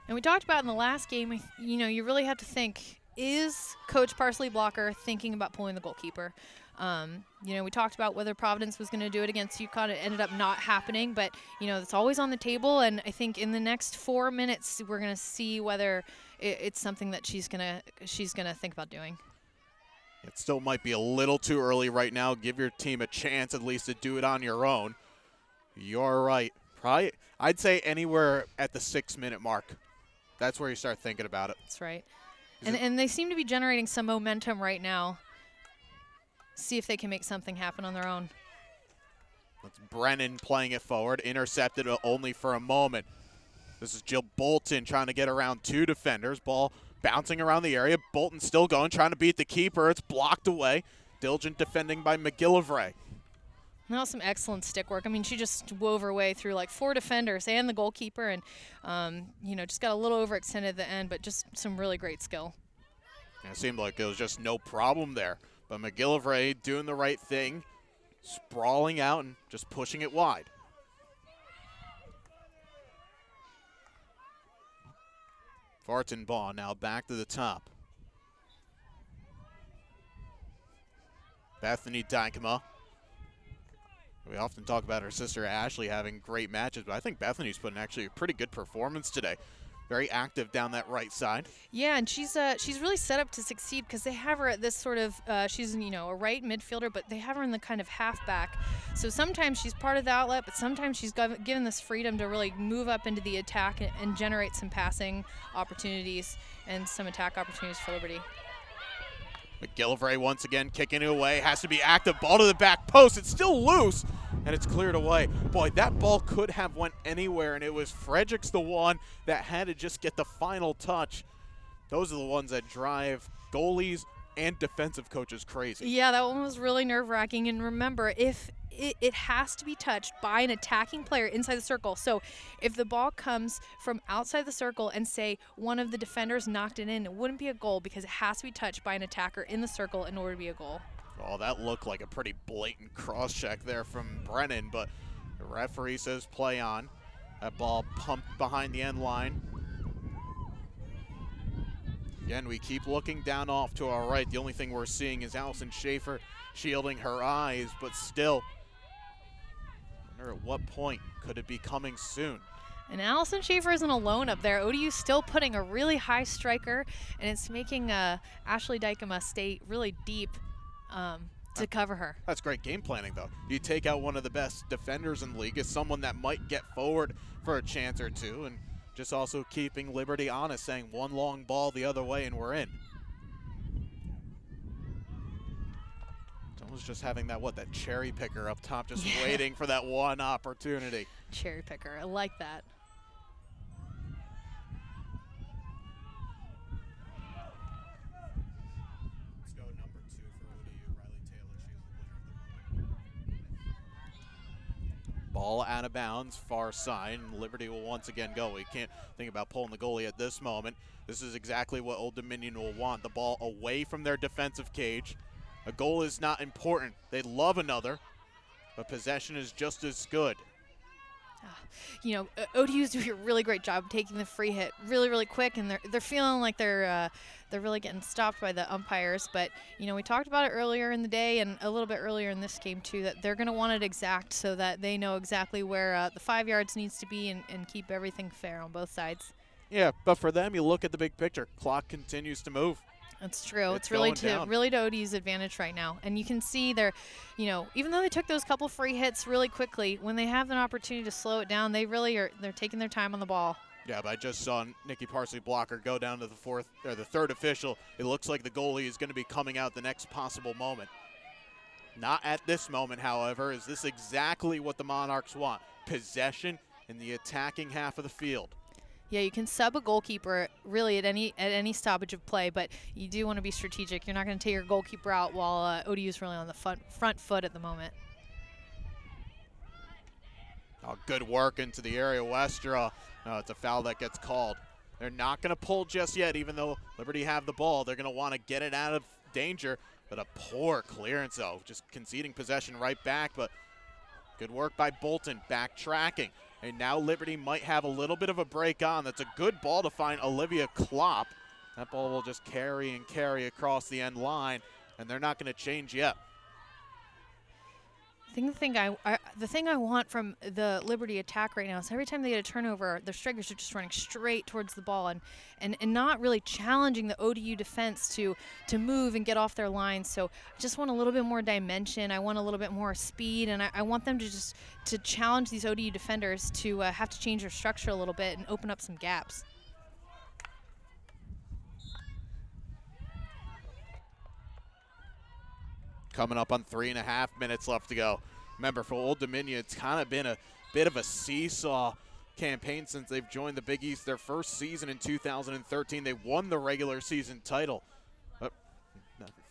And we talked about in the last game, you really have to think, is Coach Parsley Blocker thinking about pulling the goalkeeper? We talked about whether Providence was going to do it against UConn. It ended up not happening, but, it's always on the table. And I think in the next 4 minutes, we're going to see whether it's something that she's gonna think about doing. It still might be a little too early right now. Give your team a chance at least to do it on your own. You're right. Probably, I'd say anywhere at the 6-minute mark. That's where you start thinking about it. That's right. And they seem to be generating some momentum right now. See if they can make something happen on their own. That's Brennan playing it forward, intercepted only for a moment. This is Jill Bolton trying to get around two defenders. Ball bouncing around the area. Bolton still going, trying to beat the keeper. It's blocked away. Diligent defending by McGillivray. That was some excellent stick work. I mean, she just wove her way through like 4 defenders and the goalkeeper, and just got a little overextended at the end, but just some really great skill. It seemed like there was just no problem there. But McGillivray doing the right thing, sprawling out and just pushing it wide. Fartenbaugh now back to the top. Bethany Dykema. We often talk about her sister Ashley having great matches, but I think Bethany's put in actually a pretty good performance today. Very active down that right side. Yeah, and she's really set up to succeed because they have her at this sort of she's a right midfielder, but they have her in the kind of halfback. So sometimes she's part of the outlet, but sometimes she's given this freedom to really move up into the attack and generate some passing opportunities and some attack opportunities for Liberty. McGillivray once again kicking it away, has to be active, ball to the back post, it's still loose, and it's cleared away. Boy, that ball could have went anywhere, and it was Fredericks the one that had to just get the final touch. Those are the ones that drive goalies and defensive coaches crazy. Yeah, that one was really nerve-wracking, and remember, if it has to be touched by an attacking player inside the circle. So if the ball comes from outside the circle and say one of the defenders knocked it in, it wouldn't be a goal because it has to be touched by an attacker in the circle in order to be a goal. Oh, that looked like a pretty blatant cross-check there from Brennan, but the referee says play on. That ball pumped behind the end line. Again, we keep looking down off to our right. The only thing we're seeing is Allison Schaefer shielding her eyes, but still, I wonder at what point could it be coming soon? And Allison Schaefer isn't alone up there. ODU's still putting a really high striker, and it's making Ashley Dykema stay really deep to cover her. That's great game planning, though. You take out one of the best defenders in the league as someone that might get forward for a chance or two, and just also keeping Liberty honest, saying one long ball the other way and we're in. Someone's just having that cherry picker up top, just waiting for that one opportunity. Cherry picker, I like that. Let's go number 2 for ODU, Riley Taylor. She's the winner of the moment. Ball out of bounds, far side, and Liberty will once again go. We can't think about pulling the goalie at this moment. This is exactly what Old Dominion will want, the ball away from their defensive cage. A goal is not important. They love another, but possession is just as good. ODU's doing a really great job taking the free hit really, really quick, and they're feeling like they're really getting stopped by the umpires. But we talked about it earlier in the day and a little bit earlier in this game too, that they're going to want it exact so that they know exactly where the 5 yards needs to be and keep everything fair on both sides. Yeah, but for them, you look at the big picture. Clock continues to move. That's true. It's really to ODU's advantage right now. And you can see they're, even though they took those couple free hits really quickly, when they have an opportunity to slow it down, they really they're taking their time on the ball. Yeah, but I just saw Nikki Parsley Blocker go down to the third official. It looks like the goalie is going to be coming out the next possible moment. Not at this moment, however. Is this exactly what the Monarchs want? Possession in the attacking half of the field. Yeah, you can sub a goalkeeper really at any stoppage of play, but you do want to be strategic. You're not going to take your goalkeeper out while ODU's really on the front foot at the moment. Oh, good work into the area. Westra. No, it's a foul that gets called. They're not going to pull just yet, even though Liberty have the ball. They're going to want to get it out of danger, but a poor clearance, though. Just conceding possession right back, but good work by Bolton, backtracking. And now Liberty might have a little bit of a break on. That's a good ball to find Olivia Klopp. That ball will just carry across the end line, and they're not going to change yet. I think the thing I want from the Liberty attack right now is every time they get a turnover, their strikers are just running straight towards the ball and not really challenging the ODU defense to move and get off their lines. So I just want a little bit more dimension. I want a little bit more speed, and I want them to challenge these ODU defenders to have to change their structure a little bit and open up some gaps. Coming up on 3.5 minutes left to go. Remember, for Old Dominion, it's kind of been a bit of a seesaw campaign since they've joined the Big East. Their first season in 2013, they won the regular season title. But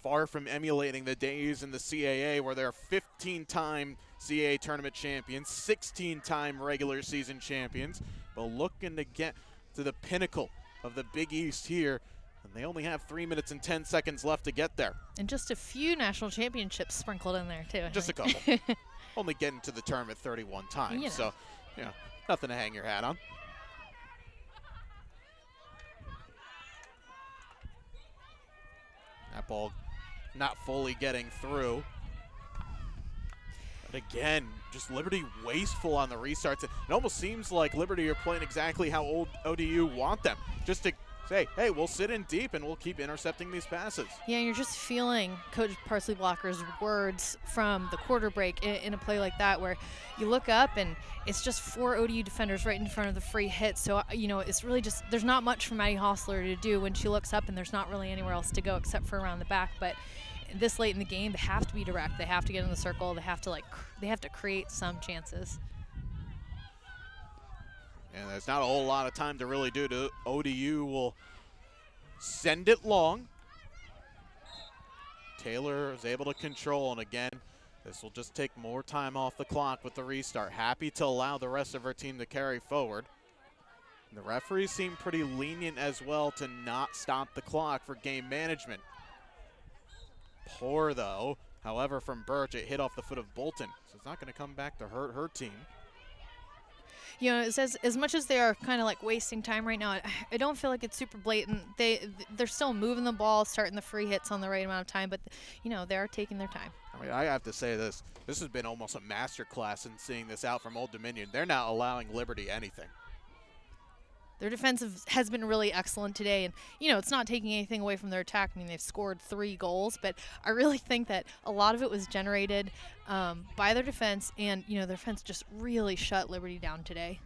far from emulating the days in the CAA where they're 15-time CAA tournament champions, 16-time regular season champions, but looking to get to the pinnacle of the Big East here. And they only have 3 minutes and 10 seconds left to get there. And just a few national championships sprinkled in there, too. Just a couple. Only getting to the tournament 31 times. You know. So, nothing to hang your hat on. That ball not fully getting through. But again, just Liberty wasteful on the restarts. It almost seems like Liberty are playing exactly how old ODU want them. Just to say, hey, we'll sit in deep and we'll keep intercepting these passes. Yeah, you're just feeling Coach Parsley Blocker's words from the quarter break in a play like that, where you look up and it's just 4 ODU defenders right in front of the free hit. So, it's really just, there's not much for Maddie Hostler to do when she looks up, and there's not really anywhere else to go except for around the back. But this late in the game, they have to be direct. They have to get in the circle. They have to create some chances. And there's not a whole lot of time to really do it. ODU will send it long. Taylor is able to control, and again, this will just take more time off the clock with the restart. Happy to allow the rest of her team to carry forward. And the referees seem pretty lenient as well to not stop the clock for game management. Poor, though. However, from Birch, it hit off the foot of Bolton, so it's not going to come back to hurt her team. It says as much as they are kind of like wasting time right now, I don't feel like it's super blatant. They're still moving the ball, starting the free hits on the right amount of time, but they are taking their time. I mean, I have to say this has been almost a master class in seeing this out from Old Dominion. They're not allowing Liberty anything. Their defense has been really excellent today, and it's not taking anything away from their attack. I mean, they've scored 3 goals, but I really think that a lot of it was generated by their defense, and their defense just really shut Liberty down today.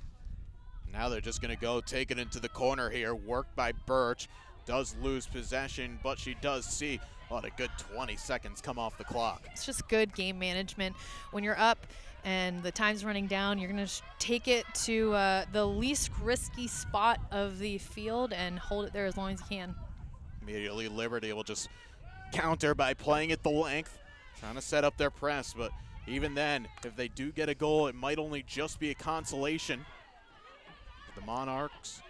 Now they're just going to go take it into the corner here. Worked by Birch. Does lose possession, but she does see a good 20 seconds come off the clock. It's just good game management. When you're up and the time's running down, you're going to take it to the least risky spot of the field and hold it there as long as you can. Immediately, Liberty will just counter by playing it the length, trying to set up their press. But even then, if they do get a goal, it might only just be a consolation. The Monarchs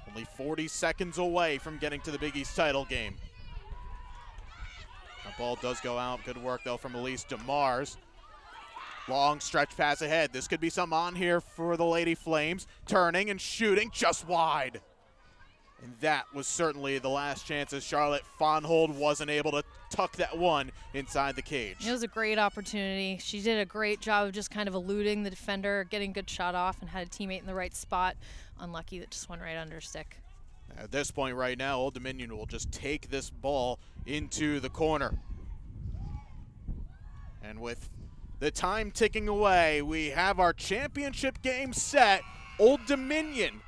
only 40 seconds away from getting to the Big East title game. That ball does go out. Good work, though, from Elise DeMars. Long stretch pass ahead. This could be some on here for the Lady Flames. Turning and shooting just wide. And that was certainly the last chance, as Charlotte Fonhold wasn't able to tuck that one inside the cage. It was a great opportunity. She did a great job of just kind of eluding the defender, getting a good shot off, and had a teammate in the right spot. Unlucky that just went right under her stick. At this point right now, Old Dominion will just take this ball into the corner. And with the time ticking away, we have our championship game set. Old Dominion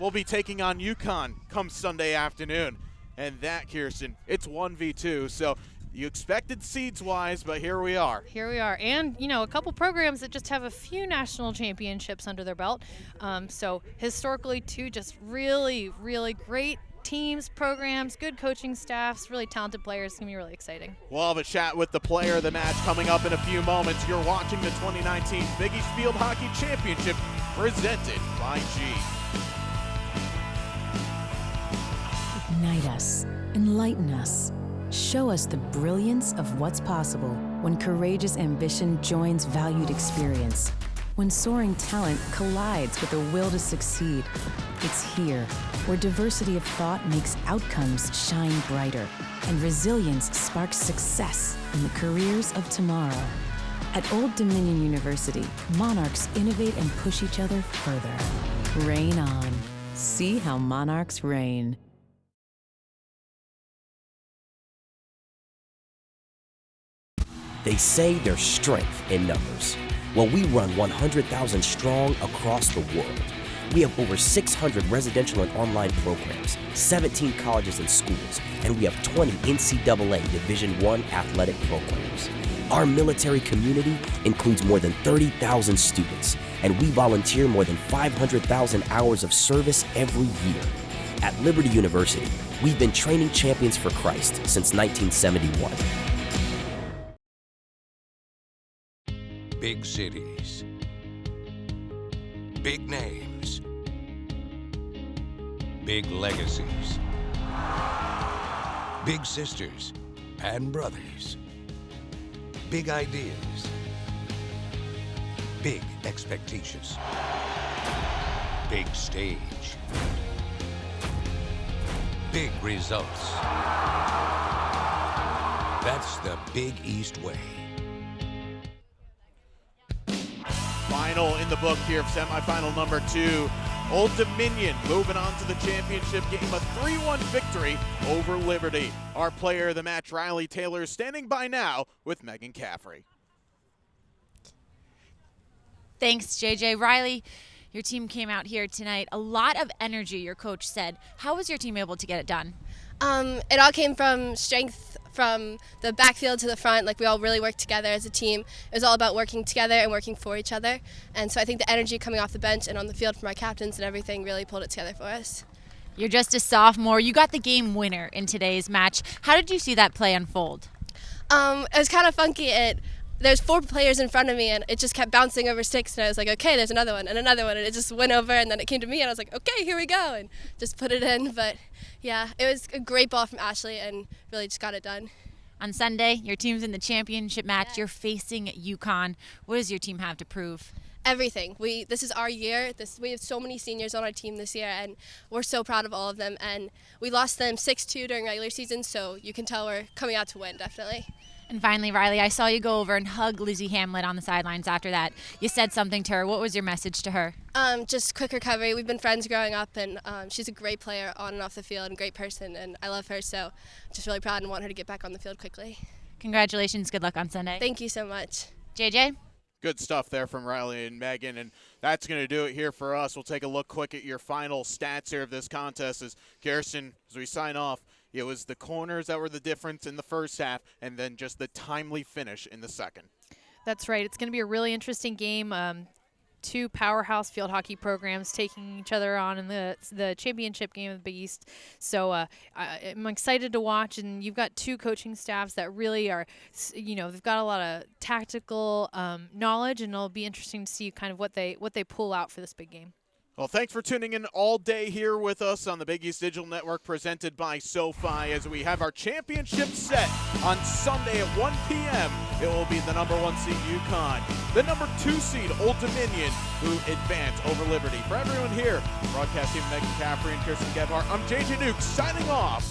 will be taking on UConn come Sunday afternoon. And that, Kirsten, it's 1v2. So you expected seeds-wise, but here we are. Here we are. And, a couple programs that just have a few national championships under their belt. So historically, too, just really, really great teams, programs, good coaching staffs, really talented players. It's going to be really exciting. We'll have a chat with the player of the match coming up in a few moments. You're watching the 2019 Big East Field Hockey Championship presented by G. Ignite us, enlighten us, show us the brilliance of what's possible when courageous ambition joins valued experience, when soaring talent collides with the will to succeed. It's here, where diversity of thought makes outcomes shine brighter, and resilience sparks success in the careers of tomorrow. At Old Dominion University, Monarchs innovate and push each other further. Rain on. See how Monarchs reign. They say there's strength in numbers. Well, we run 100,000 strong across the world. We have over 600 residential and online programs, 17 colleges and schools, and we have 20 NCAA Division I athletic programs. Our military community includes more than 30,000 students, and we volunteer more than 500,000 hours of service every year. At Liberty University, we've been training champions for Christ since 1971. Big cities. Big names. Big legacies. Big sisters and brothers. Big ideas. Big expectations. Big stage. Big results. That's the Big East way. Final in the book here of semifinal number 2. Old Dominion moving on to the championship game, a 3-1 victory over Liberty. Our player of the match, Riley Taylor, is standing by now with Megan Caffrey. Thanks, JJ. Riley, your team came out here tonight. A lot of energy, your coach said. How was your team able to get it done? It all came from strength from the backfield to the front. Like, we all really worked together as a team. It was all about working together and working for each other. And so I think the energy coming off the bench and on the field from our captains and everything really pulled it together for us. You're just a sophomore. You got the game winner in today's match. How did you see that play unfold? It was kind of funky. There's 4 players in front of me, and it just kept bouncing over sticks, and I was like, okay, there's another one, and it just went over, and then it came to me, and I was like, okay, here we go, and just put it in. But yeah, it was a great ball from Ashley, and really just got it done. On Sunday, your team's in the championship match. You're facing UConn. What does your team have to prove? Everything. This is our year. We have so many seniors on our team this year, and we're so proud of all of them. And we lost them 6-2 during regular season, so you can tell we're coming out to win, definitely. And finally, Riley, I saw you go over and hug Lizzie Hamlet on the sidelines after that. You said something to her. What was your message to her? Just quick recovery. We've been friends growing up, and she's a great player on and off the field and a great person, and I love her, so just really proud and want her to get back on the field quickly. Congratulations. Good luck on Sunday. Thank you so much. JJ? Good stuff there from Riley and Megan, and that's going to do it here for us. We'll take a look quick at your final stats here of this contest. As Kirsten, as we sign off, it was the corners that were the difference in the first half, and then just the timely finish in the second. That's right. It's going to be a really interesting game. 2 powerhouse field hockey programs taking each other on in the championship game of the Big East. So I'm excited to watch, and you've got 2 coaching staffs that really are, they've got a lot of tactical knowledge, and it'll be interesting to see kind of what they pull out for this big game. Well, thanks for tuning in all day here with us on the Big East Digital Network presented by SoFi as we have our championship set on Sunday at 1 p.m. It will be the number 1 seed UConn, the number 2 seed Old Dominion, who advance over Liberty. For everyone here, broadcasting Megan Caffrey and Kirsten Gebhardt, I'm JJ Duke signing off.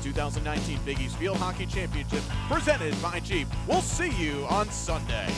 2019 Big East Field Hockey Championship presented by Jeep. We'll see you on Sunday.